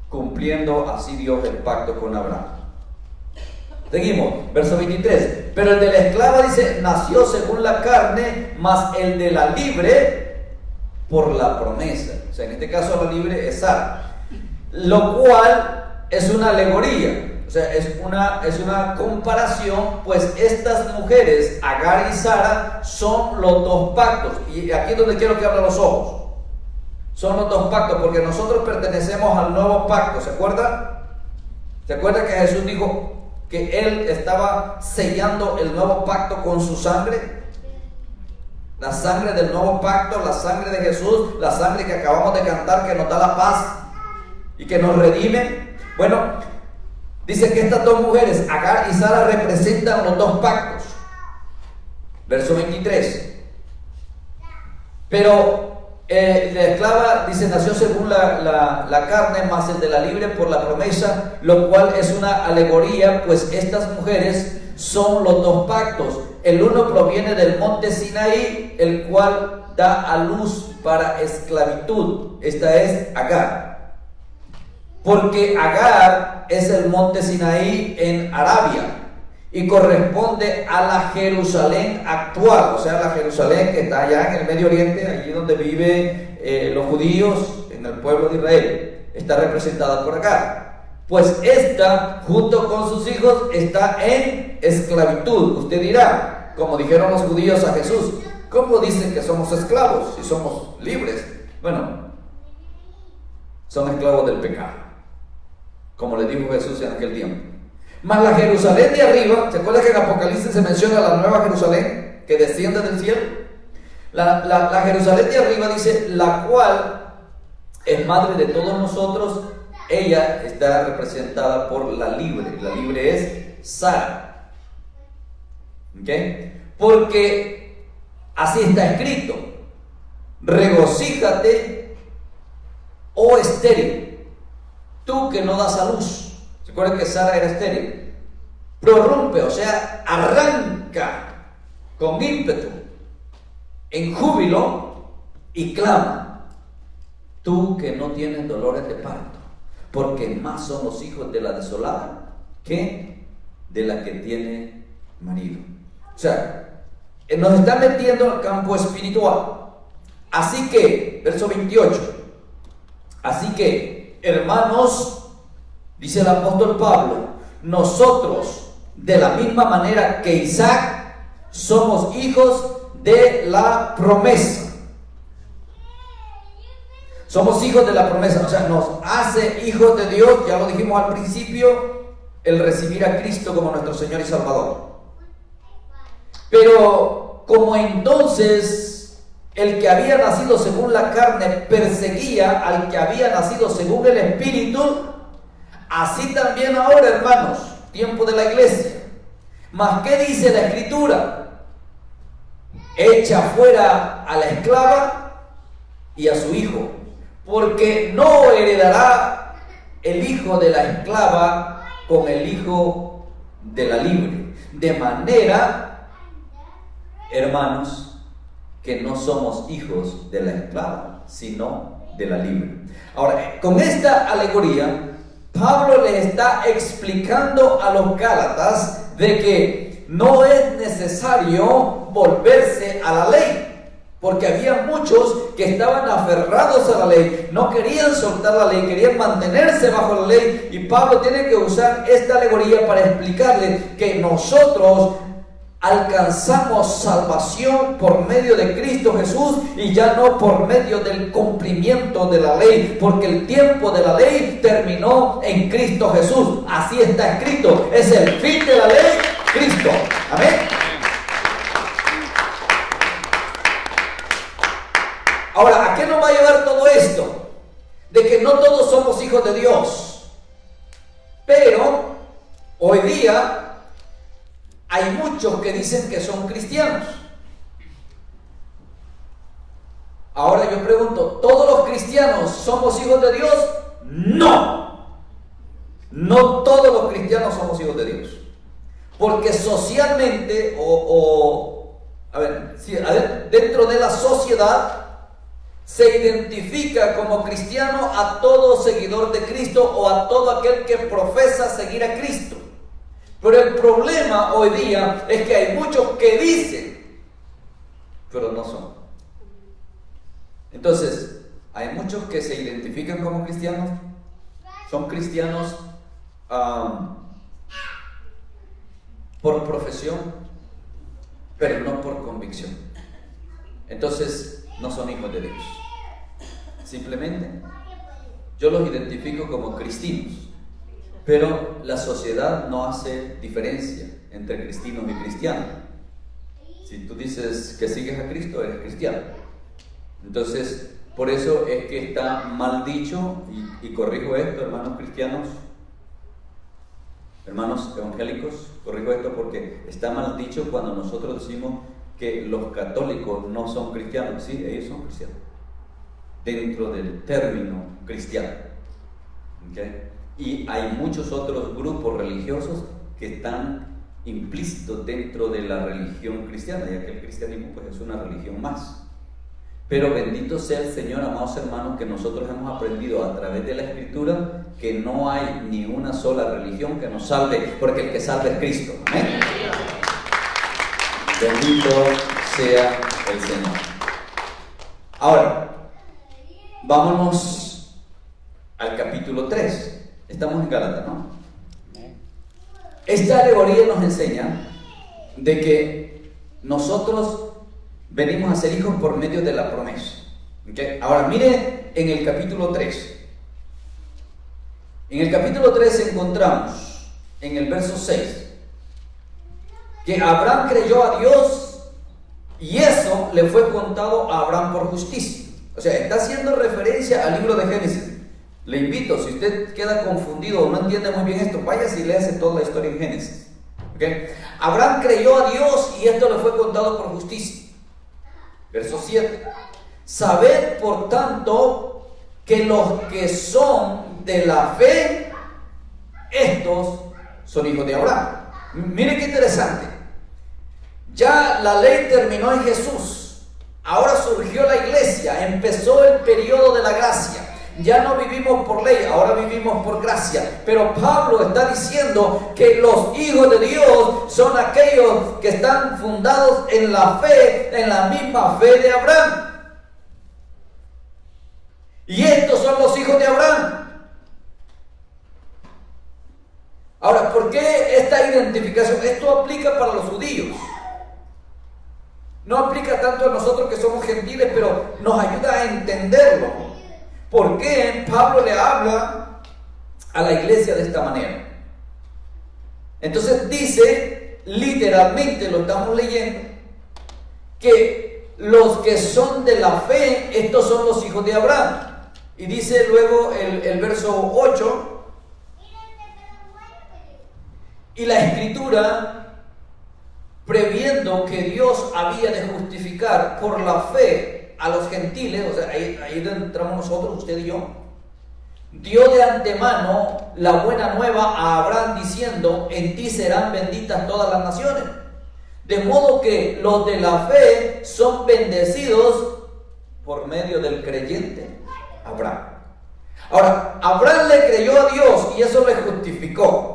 cumpliendo así Dios el pacto con Abraham. Seguimos, verso 23. Pero el de la esclava dice, nació según la carne, mas el de la libre por la promesa. O sea, en este caso la libre es Sara, lo cual es una alegoría. O sea, es una comparación, pues estas mujeres, Agar y Sara, son los dos pactos. Y aquí es donde quiero que abran los ojos. Son los dos pactos, porque nosotros pertenecemos al nuevo pacto. ¿Se acuerdan? ¿Se acuerdan que Jesús dijo que Él estaba sellando el nuevo pacto con su sangre? La sangre del nuevo pacto, la sangre de Jesús, la sangre que acabamos de cantar, que nos da la paz y que nos redime. Bueno, dice que estas dos mujeres, Agar y Sara, representan los dos pactos. Verso 23. Pero la esclava, dice, nació según la carne, mas el de la libre por la promesa, lo cual es una alegoría, pues estas mujeres son los dos pactos. El uno proviene del monte Sinaí, el cual da a luz para esclavitud. Esta es Agar. Porque Agar es el monte Sinaí en Arabia y corresponde a la Jerusalén actual, o sea, la Jerusalén que está allá en el Medio Oriente, allí donde viven los judíos, en el pueblo de Israel. Está representada por Agar. Pues esta, junto con sus hijos, está en esclavitud. Usted dirá, como dijeron los judíos a Jesús, ¿cómo dicen que somos esclavos si somos libres? Bueno, son esclavos del pecado, como le dijo Jesús en aquel tiempo. Mas la Jerusalén de arriba, ¿se acuerda que en Apocalipsis se menciona la nueva Jerusalén que desciende del cielo? La Jerusalén de arriba dice, la cual es madre de todos nosotros. Ella está representada por la libre. La libre es Sara. ¿Ok? Porque así está escrito: regocíjate, oh estéril, tú que no das a luz. ¿Se acuerdan que Sara era estéril? Prorrumpe, o sea, arranca con ímpetu, en júbilo, y clama, tú que no tienes dolores de parto, porque más son los hijos de la desolada que de la que tiene marido. O sea, nos está metiendo al campo espiritual. Así que, verso 28, así que, hermanos, dice el apóstol Pablo, nosotros, de la misma manera que Isaac, somos hijos de la promesa. Somos hijos de la promesa, o sea, nos hace hijos de Dios, ya lo dijimos al principio, el recibir a Cristo como nuestro Señor y Salvador. Pero como entonces el que había nacido según la carne perseguía al que había nacido según el Espíritu, así también ahora, hermanos, tiempo de la iglesia. Mas ¿qué dice la Escritura? Echa fuera a la esclava y a su hijo, porque no heredará el hijo de la esclava con el hijo de la libre. De manera, hermanos, que no somos hijos de la esclava, sino de la libre. Ahora, con esta alegoría, Pablo le está explicando a los Gálatas de que no es necesario volverse a la ley, porque había muchos que estaban aferrados a la ley, no querían soltar la ley, querían mantenerse bajo la ley, y Pablo tiene que usar esta alegoría para explicarle que nosotros alcanzamos salvación por medio de Cristo Jesús y ya no por medio del cumplimiento de la ley, porque el tiempo de la ley terminó en Cristo Jesús. Así está escrito, es el fin de la ley, Cristo. Amén. Ahora, ¿a qué nos va a llevar todo esto? De que no todos somos hijos de Dios, pero hoy día hay muchos que dicen que son cristianos. Ahora yo pregunto, ¿todos los cristianos somos hijos de Dios? No. No todos los cristianos somos hijos de Dios. Porque socialmente, a ver, si dentro de la sociedad se identifica como cristiano a todo seguidor de Cristo o a todo aquel que profesa seguir a Cristo. Pero el problema hoy día es que hay muchos que dicen, pero no son. Entonces, hay muchos que se identifican como cristianos, son cristianos por profesión, pero no por convicción. Entonces, no son hijos de Dios. Simplemente, yo los identifico como cristianos, pero la sociedad no hace diferencia entre cristianos y cristianos. Si tú dices que sigues a Cristo, eres cristiano. Entonces, por eso es que está mal dicho, y corrijo esto, hermanos cristianos, hermanos evangélicos, corrijo esto porque está mal dicho cuando nosotros decimos que los católicos no son cristianos. Sí, ellos son cristianos, dentro del término cristiano. ¿Okay? Y hay muchos otros grupos religiosos que están implícitos dentro de la religión cristiana, ya que el cristianismo pues es una religión más. Pero bendito sea el Señor, amados hermanos, que nosotros hemos aprendido a través de la Escritura que no hay ni una sola religión que nos salve, porque el que salve es Cristo. ¿Amén? Bendito sea el Señor. Ahora, vámonos al capítulo 3. Estamos en Gálatas, ¿no? Esta alegoría nos enseña de que nosotros venimos a ser hijos por medio de la promesa. ¿Okay? Ahora, mire en el capítulo 3. En el capítulo 3 encontramos, en el verso 6, que Abraham creyó a Dios y eso le fue contado a Abraham por justicia. O sea, está haciendo referencia al libro de Génesis. Le invito, si usted queda confundido o no entiende muy bien esto, vaya y léase toda la historia en Génesis. ¿Okay? Abraham creyó a Dios y esto le fue contado por justicia. Verso 7. Sabed, por tanto, que los que son de la fe, estos son hijos de Abraham. Mire qué interesante. Ya la ley terminó en Jesús. Ahora surgió la iglesia, empezó el periodo de la gracia. Ya no vivimos por ley, ahora vivimos por gracia. Pero Pablo está diciendo que los hijos de Dios son aquellos que están fundados en la fe, en la misma fe de Abraham. Y estos son los hijos de Abraham. Ahora, ¿por qué esta identificación? Esto aplica para los judíos. No aplica tanto a nosotros que somos gentiles, pero nos ayuda a entenderlo. ¿Por qué Pablo le habla a la iglesia de esta manera? Entonces dice, literalmente lo estamos leyendo, que los que son de la fe, estos son los hijos de Abraham. Y dice luego el verso 8, y la Escritura, previendo que Dios había de justificar por la fe a los gentiles, o sea, ahí entramos nosotros, usted y yo, dio de antemano la buena nueva a Abraham diciendo, en ti serán benditas todas las naciones. De modo que los de la fe son bendecidos por medio del creyente Abraham. Ahora, Abraham le creyó a Dios y eso le justificó.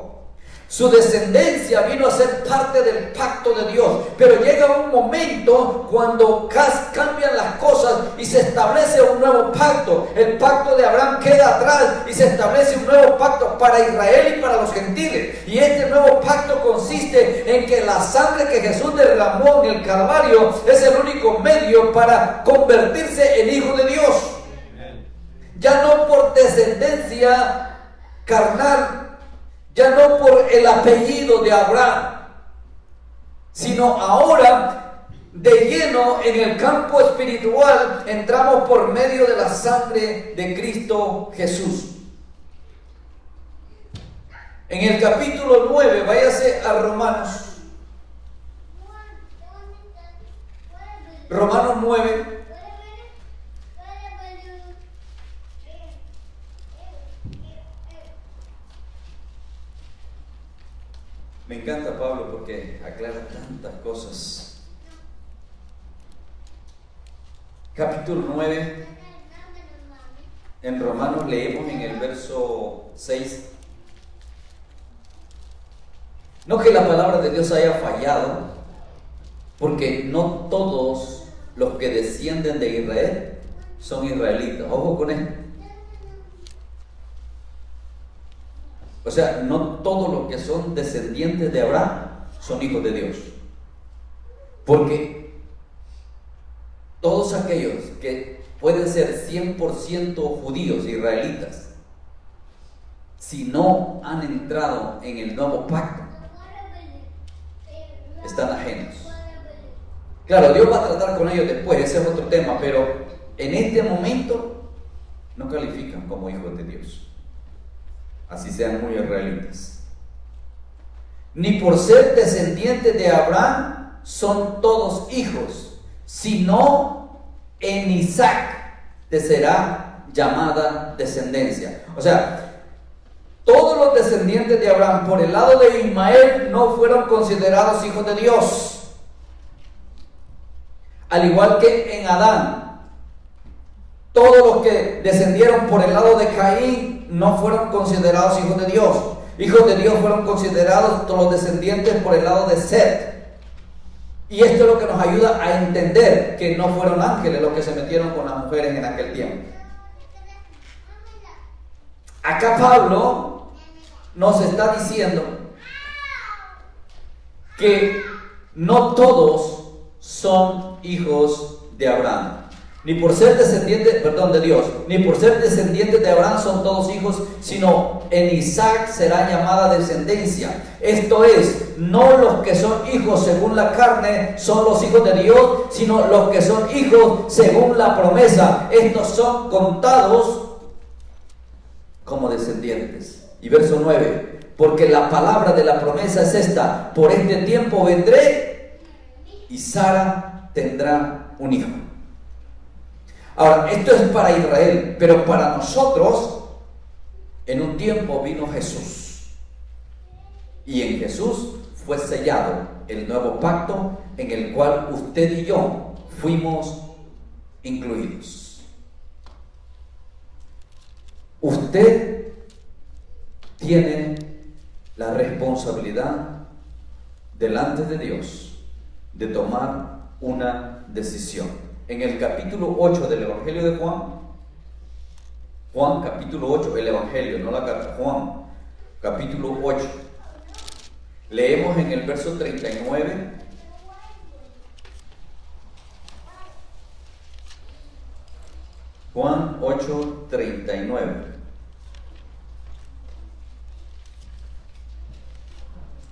Su descendencia vino a ser parte del pacto de Dios, pero llega un momento cuando cambian las cosas y se establece un nuevo pacto. El pacto de Abraham queda atrás y se establece un nuevo pacto para Israel y para los gentiles. Y este nuevo pacto consiste en que la sangre que Jesús derramó en el Calvario es el único medio para convertirse en hijo de Dios. Ya no por descendencia carnal, ya no por el apellido de Abraham, sino ahora de lleno en el campo espiritual entramos por medio de la sangre de Cristo Jesús. En el capítulo 9, váyase a Romanos 9. Me encanta Pablo porque aclara tantas cosas. capítulo 9, en Romanos leemos en el verso 6. No que la palabra de Dios haya fallado, porque no todos los que descienden de Israel son israelitas. Ojo con esto. O sea, no todos los que son descendientes de Abraham son hijos de Dios. Porque todos aquellos que pueden ser 100% judíos, israelitas, si no han entrado en el nuevo pacto, están ajenos. Claro, Dios va a tratar con ellos después, ese es otro tema, pero en este momento no califican como hijos de Dios, así sean muy israelitas. Ni por ser descendientes de Abraham son todos hijos, sino en Isaac te será llamada descendencia. O sea, todos los descendientes de Abraham por el lado de Ismael no fueron considerados hijos de Dios. Al igual que en Adán, todos los que descendieron por el lado de Caín no fueron considerados hijos de Dios. Hijos de Dios fueron considerados todos los descendientes por el lado de Set. Y esto es lo que nos ayuda a entender que no fueron ángeles los que se metieron con las mujeres en aquel tiempo. Acá Pablo nos está diciendo que no todos son hijos de Abraham. Ni por ser descendientes, de Dios, ni por ser descendientes de Abraham son todos hijos, sino en Isaac será llamada descendencia. Esto es, no los que son hijos según la carne son los hijos de Dios, sino los que son hijos según la promesa. Estos son contados como descendientes. Y verso 9, porque la palabra de la promesa es esta: por este tiempo vendré y Sara tendrá un hijo. Ahora, esto es para Israel, pero para nosotros, en un tiempo vino Jesús. Y en Jesús fue sellado el nuevo pacto en el cual usted y yo fuimos incluidos. Usted tiene la responsabilidad delante de Dios de tomar una decisión. En el capítulo 8 del Evangelio de Juan capítulo 8, el Evangelio, no la carta, Juan capítulo 8, leemos en el verso 39, Juan 8, 39.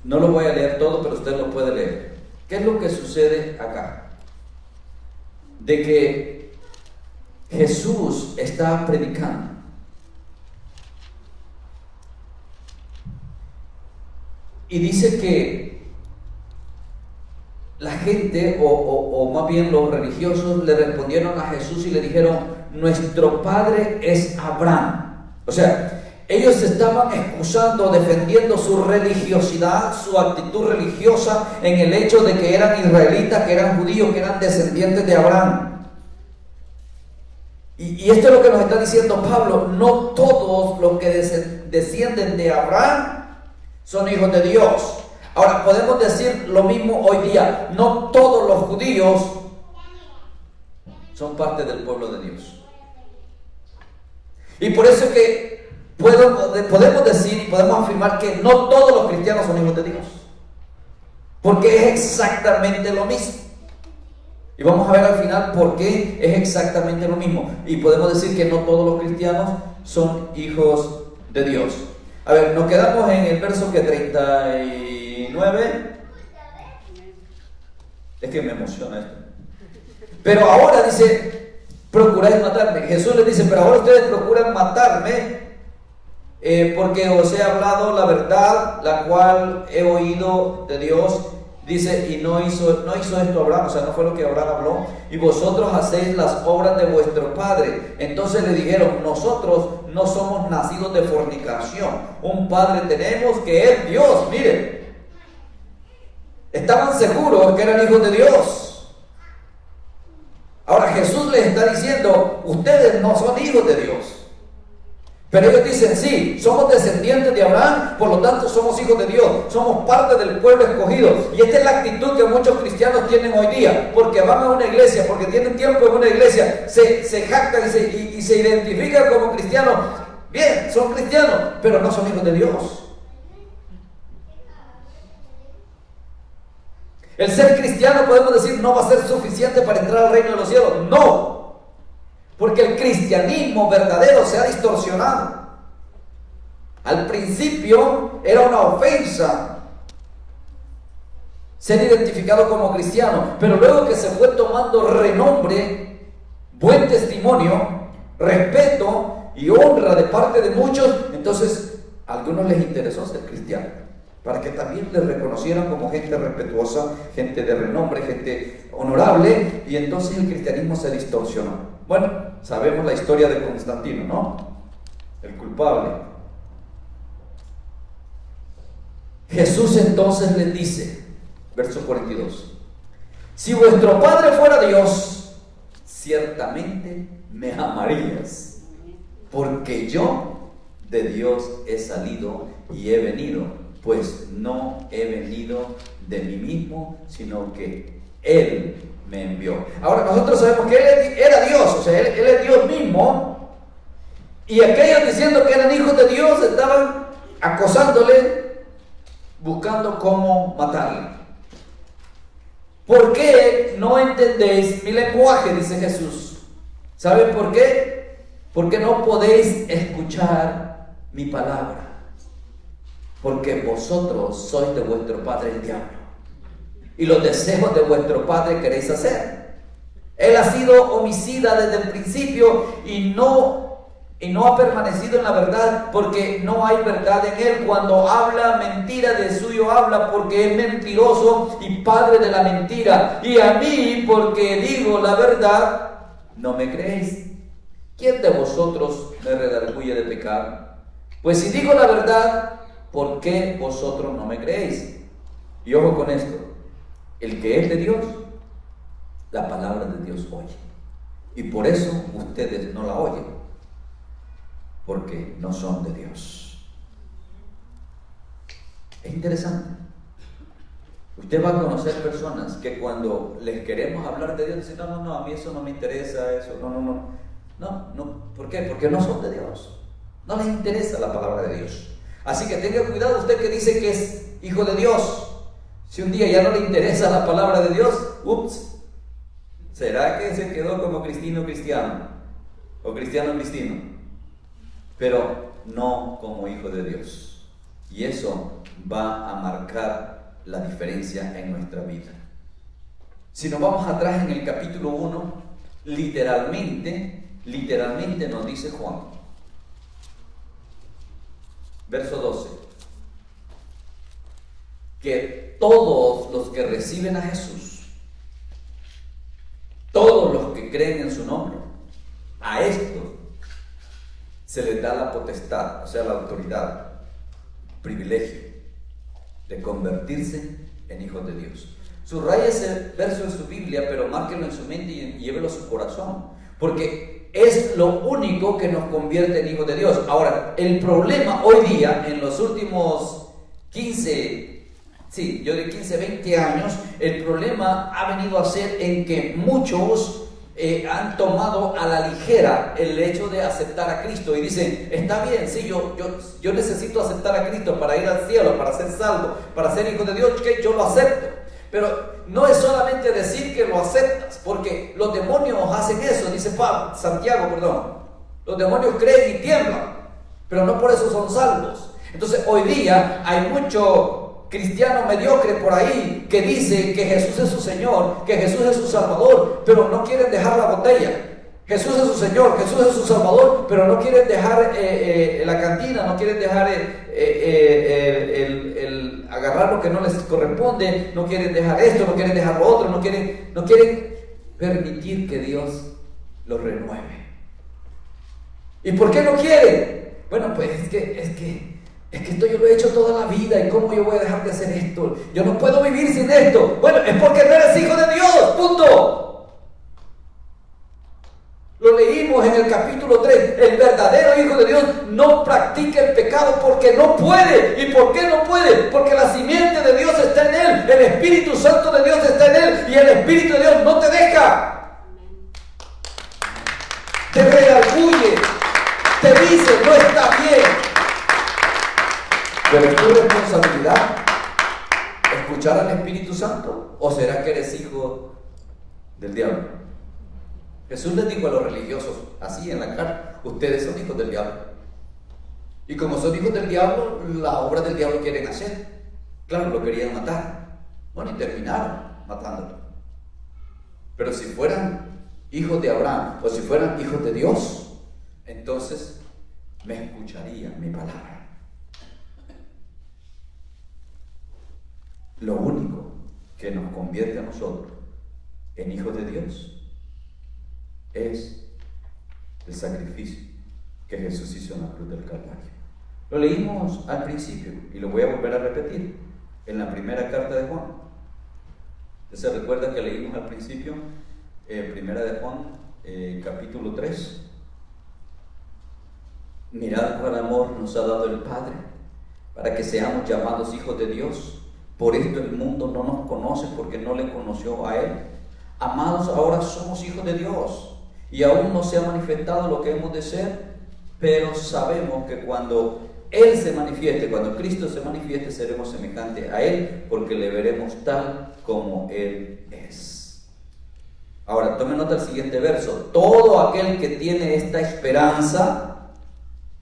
No lo voy a leer todo, pero usted lo puede leer. ¿Qué es lo que sucede acá? De que Jesús está predicando. Y dice que la gente, o más bien los religiosos, le respondieron a Jesús y le dijeron: nuestro padre es Abraham. O sea, ellos estaban excusando, defendiendo su religiosidad, su actitud religiosa en el hecho de que eran israelitas, que eran judíos, que eran descendientes de Abraham. Y esto es lo que nos está diciendo Pablo: no todos los que descienden de Abraham son hijos de Dios. Ahora, podemos decir lo mismo hoy día: no todos los judíos son parte del pueblo de Dios. Y por eso es que podemos decir y podemos afirmar que no todos los cristianos son hijos de Dios, porque es exactamente lo mismo. Y vamos a ver al final por qué es exactamente lo mismo. Y podemos decir que no todos los cristianos son hijos de Dios. A ver, nos quedamos en el verso que 39. Es que me emociona esto. Pero ahora dice: procuráis matarme. Jesús les dice: pero ahora ustedes procuran matarme, porque os he hablado la verdad, la cual he oído de Dios. Dice: y no hizo esto Abraham, o sea, no fue lo que Abraham habló, y vosotros hacéis las obras de vuestro padre. Entonces le dijeron: nosotros no somos nacidos de fornicación, un padre tenemos que es Dios. Miren, estaban seguros que eran hijos de Dios. Ahora Jesús le les está diciendo, ustedes no son hijos de Dios. Pero ellos dicen, sí, somos descendientes de Abraham, por lo tanto somos hijos de Dios, somos parte del pueblo escogido. Y esta es la actitud que muchos cristianos tienen hoy día, porque van a una iglesia, porque tienen tiempo en una iglesia, se jactan y se identifican como cristianos. Bien, son cristianos, pero no son hijos de Dios. El ser cristiano, podemos decir, no va a ser suficiente para entrar al reino de los cielos. No. Porque el cristianismo verdadero se ha distorsionado. Al principio era una ofensa ser identificado como cristiano, pero luego que se fue tomando renombre, buen testimonio, respeto y honra de parte de muchos, entonces a algunos les interesó ser cristiano, para que también les reconocieran como gente respetuosa, gente de renombre, gente honorable, y entonces el cristianismo se distorsionó. Bueno, sabemos la historia de Constantino, ¿no? El culpable. Jesús entonces les dice, verso 42, si vuestro Padre fuera Dios, ciertamente me amarías, porque yo de Dios he salido y he venido, pues no he venido de mí mismo, sino que Él me envió. Ahora nosotros sabemos que Él era Dios, o sea, Él es Dios mismo, y aquellos diciendo que eran hijos de Dios estaban acosándole, buscando cómo matarle. ¿Por qué no entendéis mi lenguaje?, dice Jesús. ¿Saben por qué? Porque no podéis escuchar mi palabra, porque vosotros sois de vuestro padre el diablo, y los deseos de vuestro padre queréis hacer. Él ha sido homicida desde el principio y no ha permanecido en la verdad, porque no hay verdad en él. Cuando habla mentira, de suyo habla, porque es mentiroso y padre de la mentira. Y a mí, porque digo la verdad, no me creéis. ¿Quién de vosotros me redarguye de pecar? Pues si digo la verdad, ¿por qué vosotros no me creéis? Y ojo con esto. El que es de Dios, la palabra de Dios oye. Y por eso ustedes no la oyen, porque no son de Dios. Es interesante. Usted va a conocer personas que cuando les queremos hablar de Dios dicen, no, a mí eso no me interesa, eso, no. ¿Por qué? Porque no son de Dios. No les interesa la palabra de Dios. Así que tenga cuidado usted que dice que es hijo de Dios. Si un día ya no le interesa la palabra de Dios, ups, ¿será que se quedó como cristiano o cristiano? Pero no como hijo de Dios. Y eso va a marcar la diferencia en nuestra vida. Si nos vamos atrás en el capítulo 1, literalmente nos dice Juan, verso 12, que todos los que reciben a Jesús, todos los que creen en su nombre, a estos se les da la potestad, o sea, la autoridad, privilegio de convertirse en hijos de Dios. Subraya ese verso en su Biblia, pero márquelo en su mente y llévelo a su corazón, porque es lo único que nos convierte en hijos de Dios. Ahora, el problema hoy día, en los últimos 20 años, el problema ha venido a ser en que muchos han tomado a la ligera el hecho de aceptar a Cristo y dicen, está bien, sí, yo necesito aceptar a Cristo para ir al cielo, para ser salvo, para ser hijo de Dios, que yo lo acepto. Pero no es solamente decir que lo aceptas, porque los demonios hacen eso, dice Santiago, los demonios creen y tiemblan, pero no por eso son salvos. Entonces hoy día hay mucho cristiano mediocre por ahí que dice que Jesús es su Señor, que Jesús es su Salvador, pero no quieren dejar la botella. Jesús es su Señor, Jesús es su Salvador, pero no quieren dejar la cantina, no quieren dejar el agarrar lo que no les corresponde, no quieren dejar esto, no quieren dejar lo otro, no quieren permitir que Dios los renueve. ¿Y por qué no quieren? Bueno, pues es que esto yo lo he hecho toda la vida, y ¿cómo yo voy a dejar de hacer esto? Yo no puedo vivir sin esto. Bueno, es porque no eres hijo de Dios, punto. leímos en el capítulo 3, el verdadero Hijo de Dios no practica el pecado porque no puede. ¿Y por qué no puede? Porque la simiente de Dios está en él, el Espíritu Santo de Dios está en él, y el Espíritu de Dios no te deja. Te redarguye, te dice, no está bien. Pero es tu responsabilidad escuchar al Espíritu Santo, ¿o será que eres hijo del diablo? Jesús les dijo a los religiosos, así en la cara, ustedes son hijos del diablo. Y como son hijos del diablo, la obra del diablo quieren hacer. Claro, lo querían matar. Bueno, y terminaron matándolo. Pero si fueran hijos de Abraham, o si fueran hijos de Dios, entonces me escucharían mi palabra. Lo único que nos convierte a nosotros en hijos de Dios es el sacrificio que Jesús hizo en la cruz del Calvario. Lo leímos al principio y lo voy a volver a repetir en la primera carta de Juan. ¿Se recuerda que leímos al principio? Primera de Juan, capítulo 3. Mirad cuál amor nos ha dado el Padre para que seamos llamados hijos de Dios. Por esto el mundo no nos conoce, porque no le conoció a Él. Amados, ahora somos hijos de Dios y aún no se ha manifestado lo que hemos de ser, pero sabemos que cuando Él se manifieste, cuando Cristo se manifieste, seremos semejantes a Él, porque le veremos tal como Él es. Ahora, tome nota del siguiente verso. Todo aquel que tiene esta esperanza,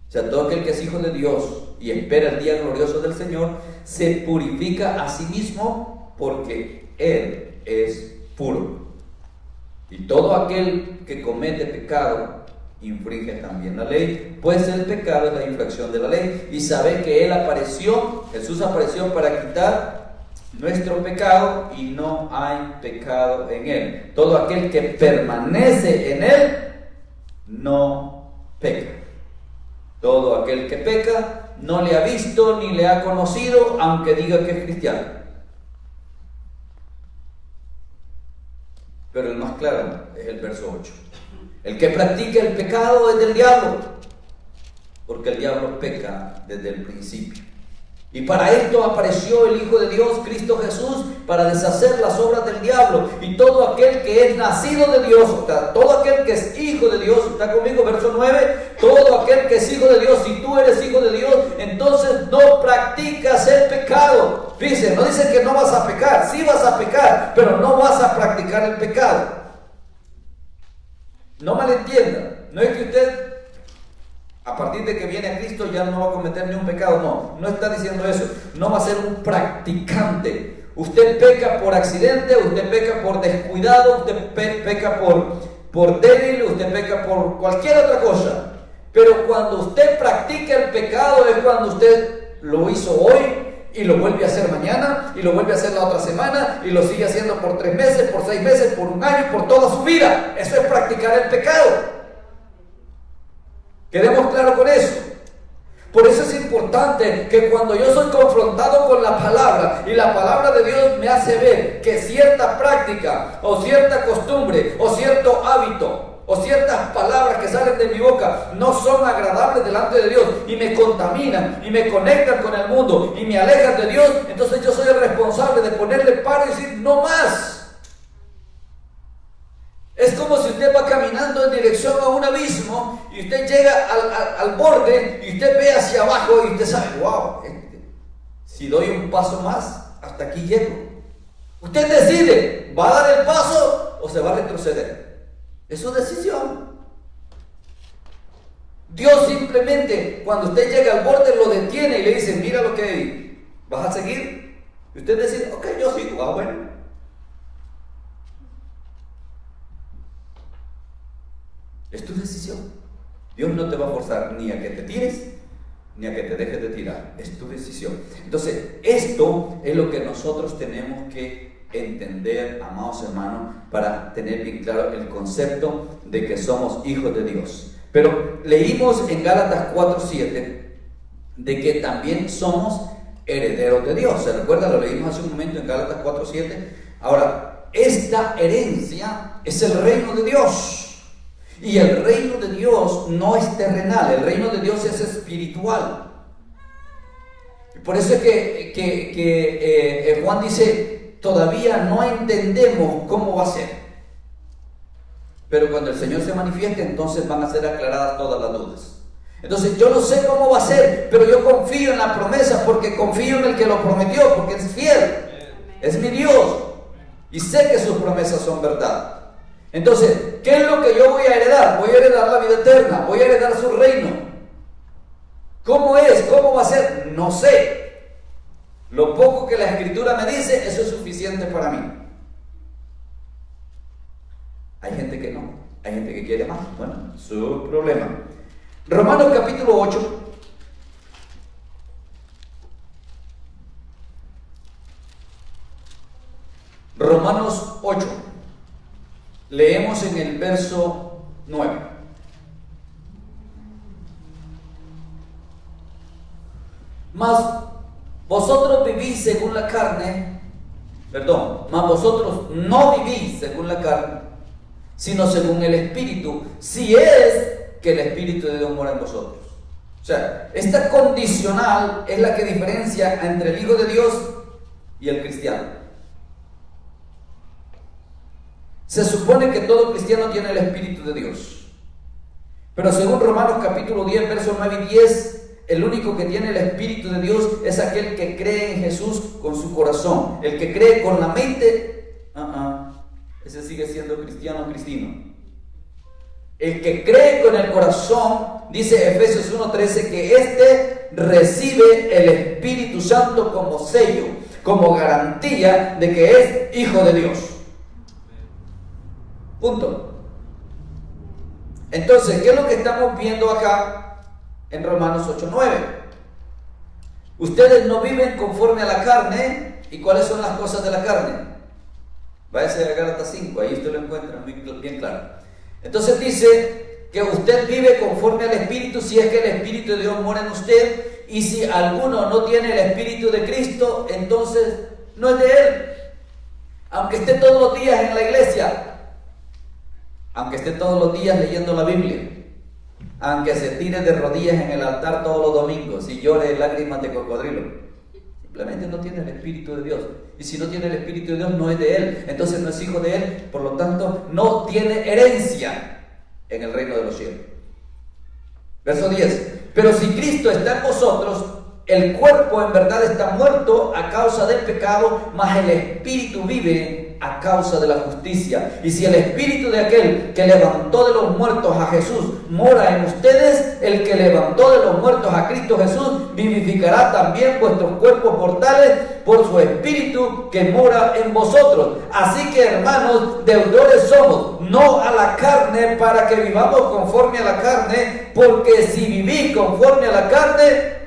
o sea, todo aquel que es hijo de Dios y espera el día glorioso del Señor, se purifica a sí mismo, porque Él es puro. Y todo aquel que comete pecado infringe también la ley, pues el pecado es la infracción de la ley. Y sabe que Jesús apareció para quitar nuestro pecado, y no hay pecado en Él. Todo aquel que permanece en Él no peca. Todo aquel que peca no le ha visto ni le ha conocido, aunque diga que es cristiano. Pero el más claro es el verso 8. El que practica el pecado es del diablo, porque el diablo peca desde el principio. Y para esto apareció el Hijo de Dios, Cristo Jesús, para deshacer las obras del diablo. Y todo aquel que es nacido de Dios, o sea, todo aquel que es hijo de Dios, está conmigo, verso 9, todo aquel que es hijo de Dios, si tú eres hijo de Dios, entonces no practicas el pecado. Dice, no dice que no vas a pecar, sí vas a pecar, pero no vas a practicar el pecado. No malentienda, no es que usted a partir de que viene a Cristo ya no va a cometer ni un pecado. No está diciendo eso. No va a ser un practicante. Usted peca por accidente, usted peca por descuidado, usted peca por débil, usted peca por cualquier otra cosa. Pero cuando usted practica el pecado es cuando usted lo hizo hoy y lo vuelve a hacer mañana, y lo vuelve a hacer la otra semana, y lo sigue haciendo por 3 meses, por 6 meses, por 1 año, por toda su vida. Eso es practicar el pecado. Quedemos claros con eso. Por eso es importante que cuando yo soy confrontado con la palabra, y la palabra de Dios me hace ver que cierta práctica, o cierta costumbre, o cierto hábito, o ciertas palabras que salen de mi boca no son agradables delante de Dios, y me contaminan, y me conectan con el mundo, y me alejan de Dios, entonces yo soy el responsable de ponerle paro y decir, no más. Es como si usted va caminando en dirección a un abismo y usted llega al borde y usted ve hacia abajo y usted sabe, wow, si doy un paso más, hasta aquí llego. Usted decide, ¿va a dar el paso o se va a retroceder? Es su decisión. Dios simplemente, cuando usted llega al borde, lo detiene y le dice, mira lo que hay, ¿vas a seguir? Y usted decide, ok, yo sigo, bueno. Es tu decisión. Dios no te va a forzar ni a que te tires, ni a que te dejes de tirar. Es tu decisión. Entonces, esto es lo que nosotros tenemos que entender, amados hermanos, para tener bien claro el concepto de que somos hijos de Dios. Pero leímos en Gálatas 4:7 de que también somos herederos de Dios. ¿Se recuerda? Lo leímos hace un momento en Gálatas 4:7. Ahora, esta herencia es el reino de Dios. Y el reino de Dios no es terrenal, el reino de Dios es espiritual. Por eso es que Juan dice, todavía no entendemos cómo va a ser. Pero cuando el Señor se manifieste, entonces van a ser aclaradas todas las dudas. Entonces yo no sé cómo va a ser, pero yo confío en la promesa porque confío en el que lo prometió, porque es fiel, es mi Dios y sé que sus promesas son verdad. Entonces, ¿qué es lo que yo voy a heredar? Voy a heredar la vida eterna, voy a heredar su reino. ¿Cómo es? ¿Cómo va a ser? No sé. Lo poco que la Escritura me dice, eso es suficiente para mí. Hay gente que no, hay gente que quiere más. Bueno, su problema. Romanos capítulo 8. Romanos 8. Leemos en el verso 9. Mas vosotros vivís según la carne, mas vosotros no vivís según la carne, sino según el Espíritu, si es que el Espíritu de Dios mora en vosotros. O sea, esta condicional es la que diferencia entre el Hijo de Dios y el cristiano. Se supone que todo cristiano tiene el Espíritu de Dios, pero según Romanos capítulo 10, versos 9 y 10, el único que tiene el Espíritu de Dios es aquel que cree en Jesús con su corazón. El que cree con la mente, ese sigue siendo cristiano. El que cree con el corazón, dice Efesios 1:13, que éste recibe el Espíritu Santo como sello, como garantía de que es hijo de Dios. Punto. Entonces, ¿qué es lo que estamos viendo acá en Romanos 8:9? Ustedes no viven conforme a la carne. ¿Y cuáles son las cosas de la carne? Váyase a Gálatas 5, ahí usted lo encuentra bien claro. Entonces dice que usted vive conforme al Espíritu si es que el Espíritu de Dios mora en usted, y si alguno no tiene el Espíritu de Cristo, entonces no es de él. Aunque esté todos los días en la iglesia, aunque esté todos los días leyendo la Biblia, aunque se tire de rodillas en el altar todos los domingos y llore lágrimas de cocodrilo, simplemente no tiene el Espíritu de Dios. Y si no tiene el Espíritu de Dios, no es de él, entonces no es hijo de él, por lo tanto no tiene herencia en el reino de los cielos. Verso 10. Pero si Cristo está en vosotros, el cuerpo en verdad está muerto a causa del pecado, mas el Espíritu vive a causa de la justicia. Y si el Espíritu de aquel que levantó de los muertos a Jesús mora en ustedes, el que levantó de los muertos a Cristo Jesús vivificará también vuestros cuerpos mortales por su Espíritu que mora en vosotros. Así que, hermanos, deudores somos, no a la carne, para que vivamos conforme a la carne, porque si vivís conforme a la carne,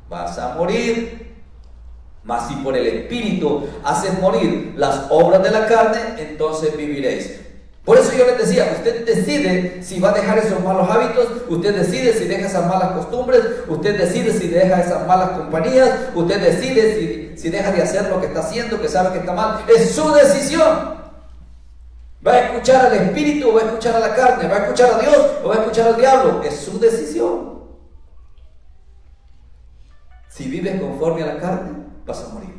vas a morir. Mas si por el Espíritu haces morir las obras de la carne, entonces viviréis. Por eso yo les decía, usted decide si va a dejar esos malos hábitos, usted decide si deja esas malas costumbres, usted decide si deja esas malas compañías, usted decide si deja de hacer lo que está haciendo, que sabe que está mal. Es su decisión. ¿Va a escuchar al Espíritu o va a escuchar a la carne? ¿Va a escuchar a Dios o va a escuchar al diablo? Es su decisión. Si vives conforme a la carne, vas a morir.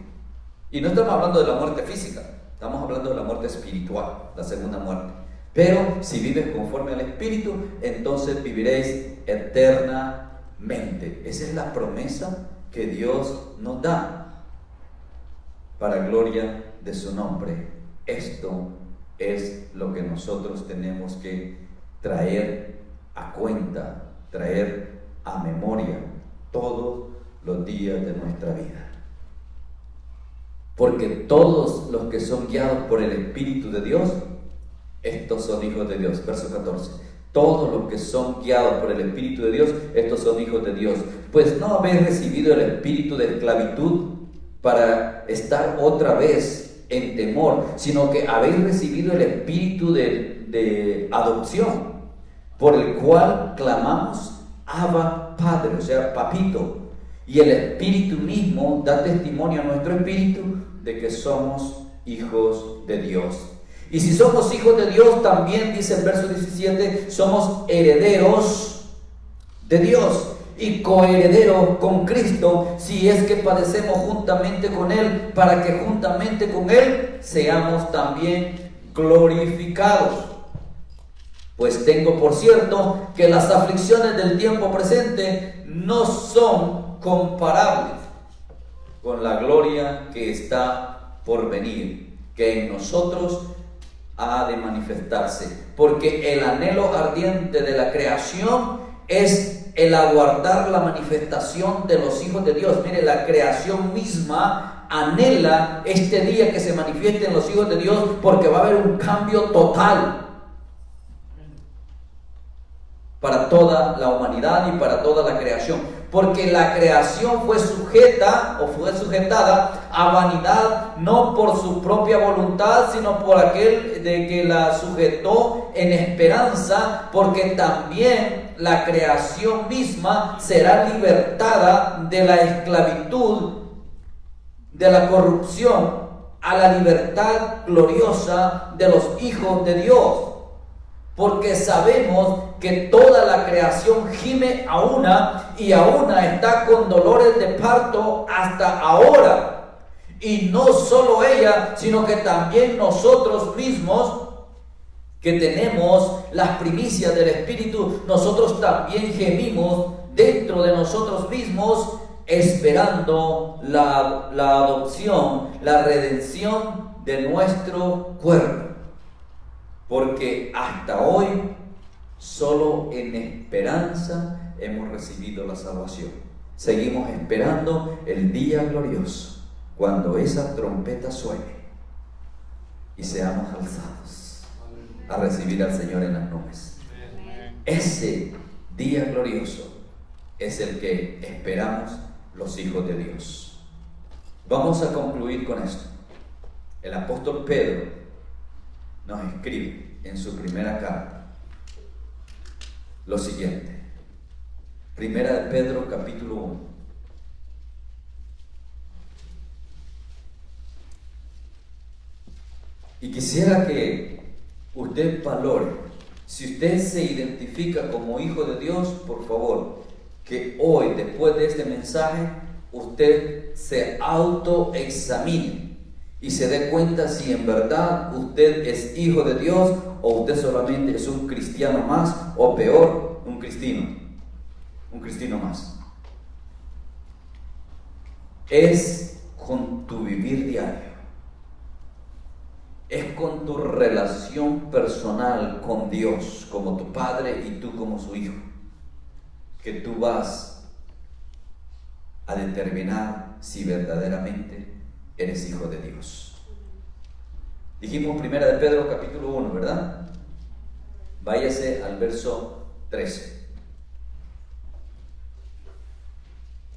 Y no estamos hablando de la muerte física, estamos hablando de la muerte espiritual, la segunda muerte. Pero si vives conforme al Espíritu, entonces viviréis eternamente. Esa es la promesa que Dios nos da para gloria de su nombre. Esto es lo que nosotros tenemos que traer a cuenta, traer a memoria todos los días de nuestra vida. Porque todos los que son guiados por el Espíritu de Dios, estos son hijos de Dios. Verso 14. Todos los que son guiados por el Espíritu de Dios, estos son hijos de Dios. Pues no habéis recibido el espíritu de esclavitud para estar otra vez en temor, sino que habéis recibido el espíritu de adopción, por el cual clamamos, Abba, Padre, o sea, Papito. Y el Espíritu mismo da testimonio a nuestro espíritu de que somos hijos de Dios. Y si somos hijos de Dios, también dice el verso 17, somos herederos de Dios y coherederos con Cristo, si es que padecemos juntamente con Él, para que juntamente con Él seamos también glorificados. Pues tengo por cierto que las aflicciones del tiempo presente no son comparables con la gloria que está por venir, que en nosotros ha de manifestarse. Porque el anhelo ardiente de la creación es el aguardar la manifestación de los hijos de Dios. Mire, la creación misma anhela este día que se manifiesten los hijos de Dios, porque va a haber un cambio total para toda la humanidad y para toda la creación, porque la creación fue sujeta o fue sujetada a vanidad, no por su propia voluntad, sino por aquel de que la sujetó en esperanza, porque también la creación misma será libertada de la esclavitud, de la corrupción, a la libertad gloriosa de los hijos de Dios. Porque sabemos que toda la creación gime a una y a una está con dolores de parto hasta ahora. Y no solo ella, sino que también nosotros mismos, que tenemos las primicias del Espíritu, nosotros también gemimos dentro de nosotros mismos, esperando la adopción, la redención de nuestro cuerpo. Porque hasta hoy solo en esperanza hemos recibido la salvación. Seguimos esperando el día glorioso, cuando esa trompeta suene y seamos alzados a recibir al Señor en las nubes. Ese día glorioso es el que esperamos los hijos de Dios. Vamos a concluir con esto. El apóstol Pedro nos escribe en su primera carta lo siguiente. Primera de Pedro, capítulo 1. Y quisiera que usted valore, si usted se identifica como hijo de Dios, por favor, que hoy, después de este mensaje, usted se autoexamine y se dé cuenta si en verdad usted es hijo de Dios o usted solamente es un cristiano más, o peor, un cristino más. Es con tu vivir diario, es con tu relación personal con Dios como tu padre y tú como su hijo, que tú vas a determinar si verdaderamente eres hijo de Dios. Dijimos primera de Pedro capítulo 1, ¿verdad? Váyase al verso 13.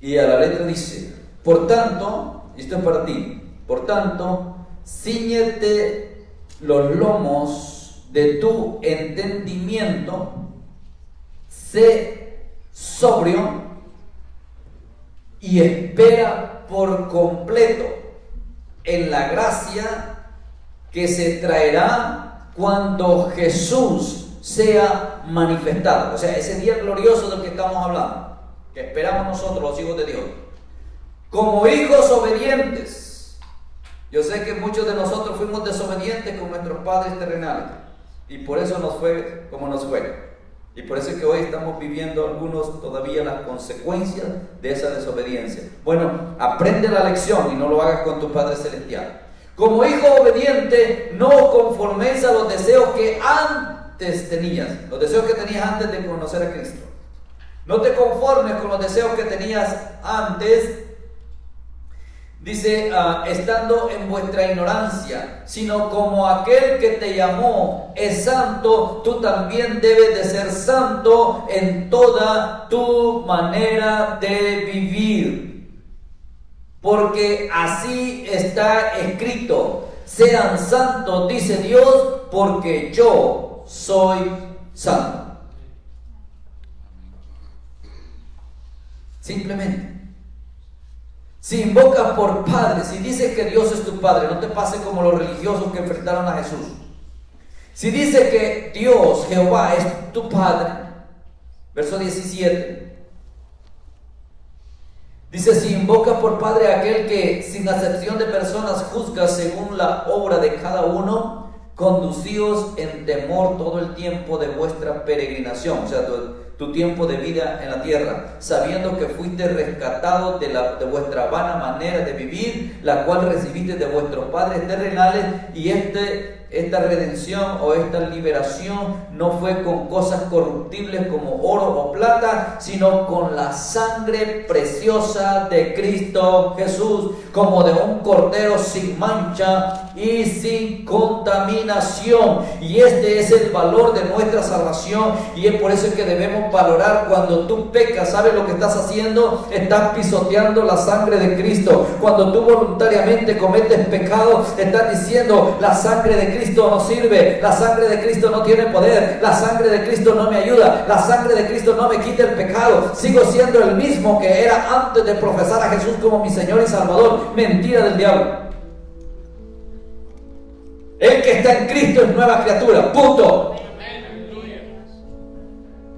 Y a la letra dice: por tanto, esto es para ti, por tanto, cíñete los lomos de tu entendimiento, sé sobrio y espera por completo en la gracia que se traerá cuando Jesús sea manifestado. O sea, ese día glorioso del que estamos hablando, que esperamos nosotros los hijos de Dios, como hijos obedientes. Yo sé que muchos de nosotros fuimos desobedientes con nuestros padres terrenales y por eso nos fue como nos fue. Y por eso es que hoy estamos viviendo algunos todavía las consecuencias de esa desobediencia. Bueno, aprende la lección y no lo hagas con tu Padre Celestial. Como hijo obediente, no os conforméis a los deseos que antes tenías, los deseos que tenías antes de conocer a Cristo. No te conformes con los deseos que tenías antes, dice, estando en vuestra ignorancia, sino como aquel que te llamó es santo, tú también debes de ser santo en toda tu manera de vivir. Porque así está escrito: sean santos, dice Dios, porque yo soy santo. Simplemente. Si invocas por Padre, si dices que Dios es tu Padre, no te pase como los religiosos que enfrentaron a Jesús. Si dice que Dios, Jehová, es tu Padre, verso 17, dice: si invocas por Padre a aquel que sin acepción de personas juzga según la obra de cada uno, conducíos en temor todo el tiempo de vuestra peregrinación, o sea, tu tiempo de vida en la tierra, sabiendo que fuiste rescatados de vuestra vana manera de vivir, la cual recibiste de vuestros padres terrenales, y esta redención o esta liberación no fue con cosas corruptibles como oro o plata, sino con la sangre preciosa de Cristo Jesús, como de un cordero sin mancha y sin contaminación. Y este es el valor de nuestra salvación, y es por eso que debemos valorar cuando tú pecas. ¿Sabes lo que estás haciendo? Estás pisoteando la sangre de Cristo. Cuando tú voluntariamente cometes pecado, estás diciendo: la sangre de Cristo no sirve, la sangre de Cristo no tiene poder, la sangre de Cristo no me ayuda, la sangre de Cristo no me quita el pecado, sigo siendo el mismo que era antes de profesar a Jesús como mi Señor y Salvador. Mentira del diablo. El que está en Cristo es nueva criatura, punto.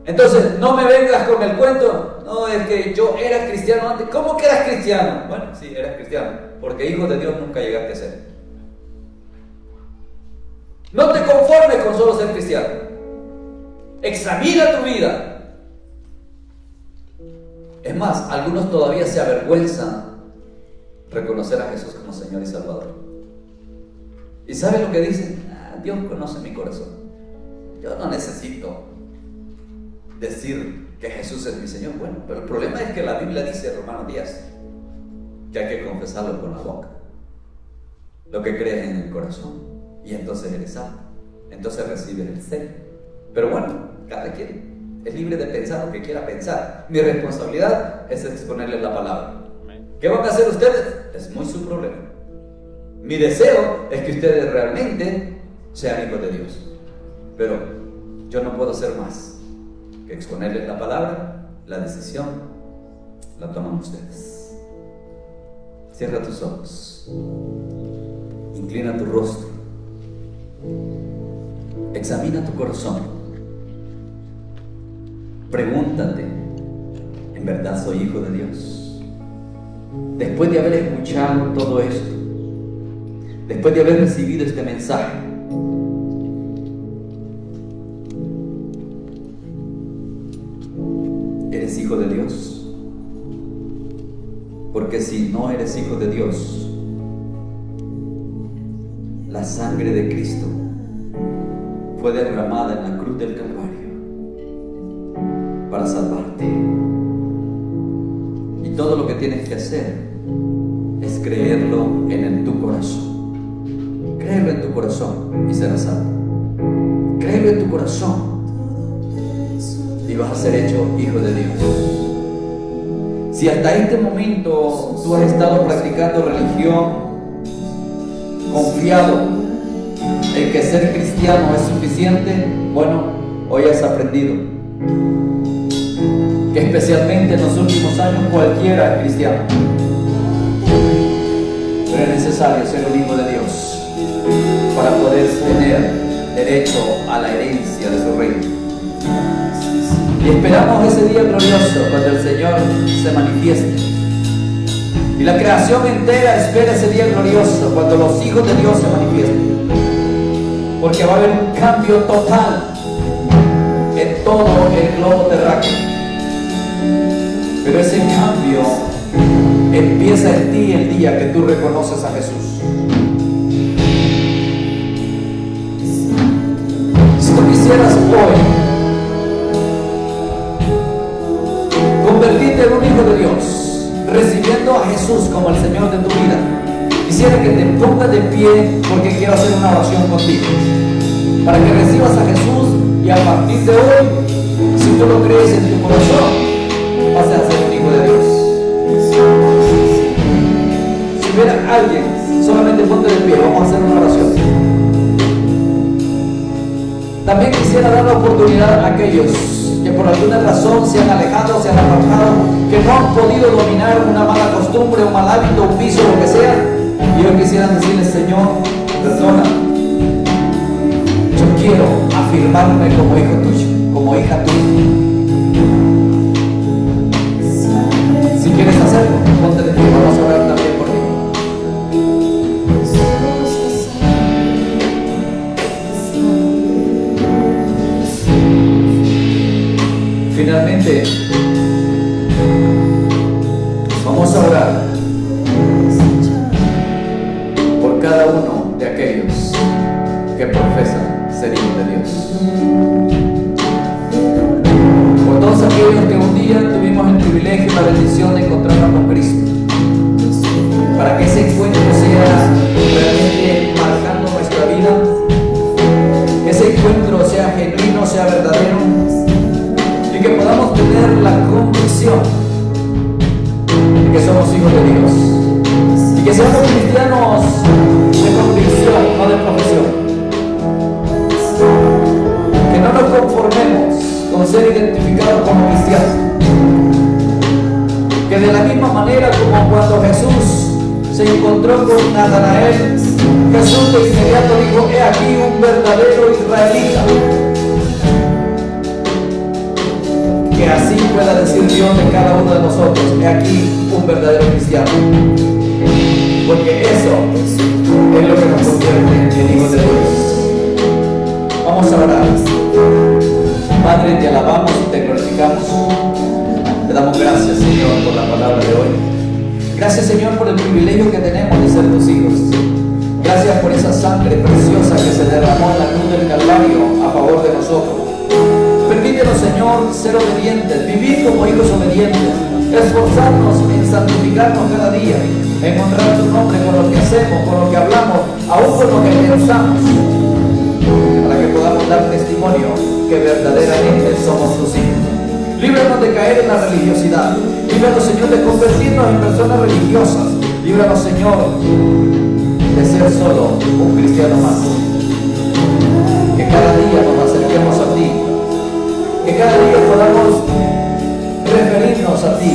Entonces no me vengas con el cuento: no, es que yo era cristiano antes. ¿Cómo que eras cristiano? Bueno, sí, eras cristiano, porque hijo de Dios nunca llegaste a ser. No te conformes con solo ser cristiano. Examina tu vida. Es más, algunos todavía se avergüenzan reconocer a Jesús como Señor y Salvador. ¿Y saben lo que dicen? Dios conoce mi corazón. Yo no necesito decir que Jesús es mi Señor. Bueno, pero el problema es que la Biblia dice, Romanos 10, que hay que confesarlo con la boca, lo que crees en el corazón, y entonces eres salvo, entonces recibes el sello. Pero bueno, cada quien es libre de pensar lo que quiera pensar. Mi responsabilidad es exponerles la palabra. ¿Qué van a hacer ustedes? Es muy su problema. Mi deseo es que ustedes realmente sean hijos de Dios, pero yo no puedo hacer más que exponerles la palabra. La decisión la toman ustedes. Cierra tus ojos, inclina tu rostro, examina tu corazón, pregúntate: ¿en verdad soy hijo de Dios? Después de haber escuchado todo esto, después de haber recibido este mensaje, ¿eres hijo de Dios? Porque si no eres hijo de Dios, la sangre de Cristo fue derramada en la cruz del Calvario para salvarte. Y todo lo que tienes que hacer es creerlo en tu corazón. Créelo en tu corazón y serás salvo. Créelo en tu corazón y vas a ser hecho hijo de Dios. Si hasta este momento tú has estado practicando religión, confiado en que ser cristiano es suficiente, bueno, hoy has aprendido que especialmente en los últimos años cualquiera es cristiano, pero es necesario ser un hijo de Dios para poder tener derecho a la herencia de su reino. Y esperamos ese día glorioso cuando el Señor se manifieste. Y la creación entera espera ese día glorioso cuando los hijos de Dios se manifiesten. Porque va a haber un cambio total en todo el globo terráqueo. Pero ese cambio empieza en ti el día que tú reconoces a Jesús. Si tú quisieras hoy convertirte en un hijo de Dios, recibiendo a Jesús como el Señor de tu vida, quisiera que te pongas de pie porque quiero hacer una oración contigo para que recibas a Jesús, y a partir de hoy, si tú lo crees en tu corazón, vas a ser un hijo de Dios. Si hubiera alguien, solamente ponte de pie, vamos a hacer una oración. También quisiera dar la oportunidad a aquellos que por alguna razón se han alejado, se han apartado, que no han podido dominar una mala costumbre, un mal hábito, un vicio, lo que sea, y hoy quisieran decirle: Señor, perdona, yo quiero afirmarme como hijo tuyo, como hija tuya. Si quieres hacerlo, ponte de pie, vamos a orar también por ti. Finalmente, vamos a orar por cada uno de aquellos que profesan ser hijos de Dios. Por todos aquellos que un día tuvimos el privilegio y la bendición de encontrarnos con Cristo. Para que ese encuentro sea realmente marcando nuestra vida, ese encuentro sea genuino, sea verdadero, y que podamos tener la convicción de que somos hijos de Dios, y que seamos cristianos de convicción, no de profesión, que no nos conformemos con ser identificados como cristianos, que de la misma manera como cuando Jesús se encontró con Natanael, Jesús de inmediato dijo: he aquí un verdadero israelita. Que así pueda decir Dios de cada uno de nosotros: he aquí un verdadero cristiano. Porque eso es lo que nos convierte en hijos de Dios. Vamos a orar. Padre, te alabamos y te glorificamos. Te damos gracias, Señor, por la palabra de hoy. Gracias, Señor, por el privilegio que tenemos de ser tus hijos. Gracias por esa sangre preciosa que se derramó en la cruz del Calvario a favor de nosotros. Permítenos, Señor, ser obedientes, vivir como hijos obedientes, esforzarnos en santificarnos cada día, en honrar tu nombre con lo que hacemos, con lo que hablamos, aún con lo que pensamos, para que podamos dar testimonio que verdaderamente somos tus hijos. Líbranos de caer en la religiosidad. Líbranos, Señor, de convertirnos en personas religiosas. Líbranos, Señor, de ser solo un cristiano más. Que cada día nos acerquemos a ti. Que cada día podamos referirnos a ti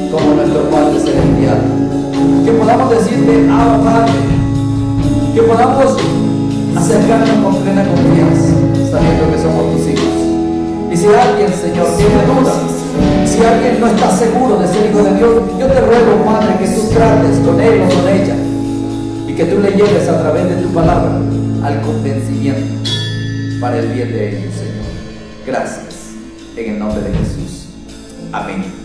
como nuestro Padre Celestial. Que podamos decirte: Abba, Padre. Que podamos acercarnos con plena confianza, sabiendo que somos tus hijos. Y si alguien, Señor, tiene dudas, si alguien no está seguro de ser hijo de Dios, yo te ruego, Padre, que tú trates con él o con ella, y que tú le lleves a través de tu palabra al convencimiento para el bien de ellos, Señor. Gracias, en el nombre de Jesús. Amén.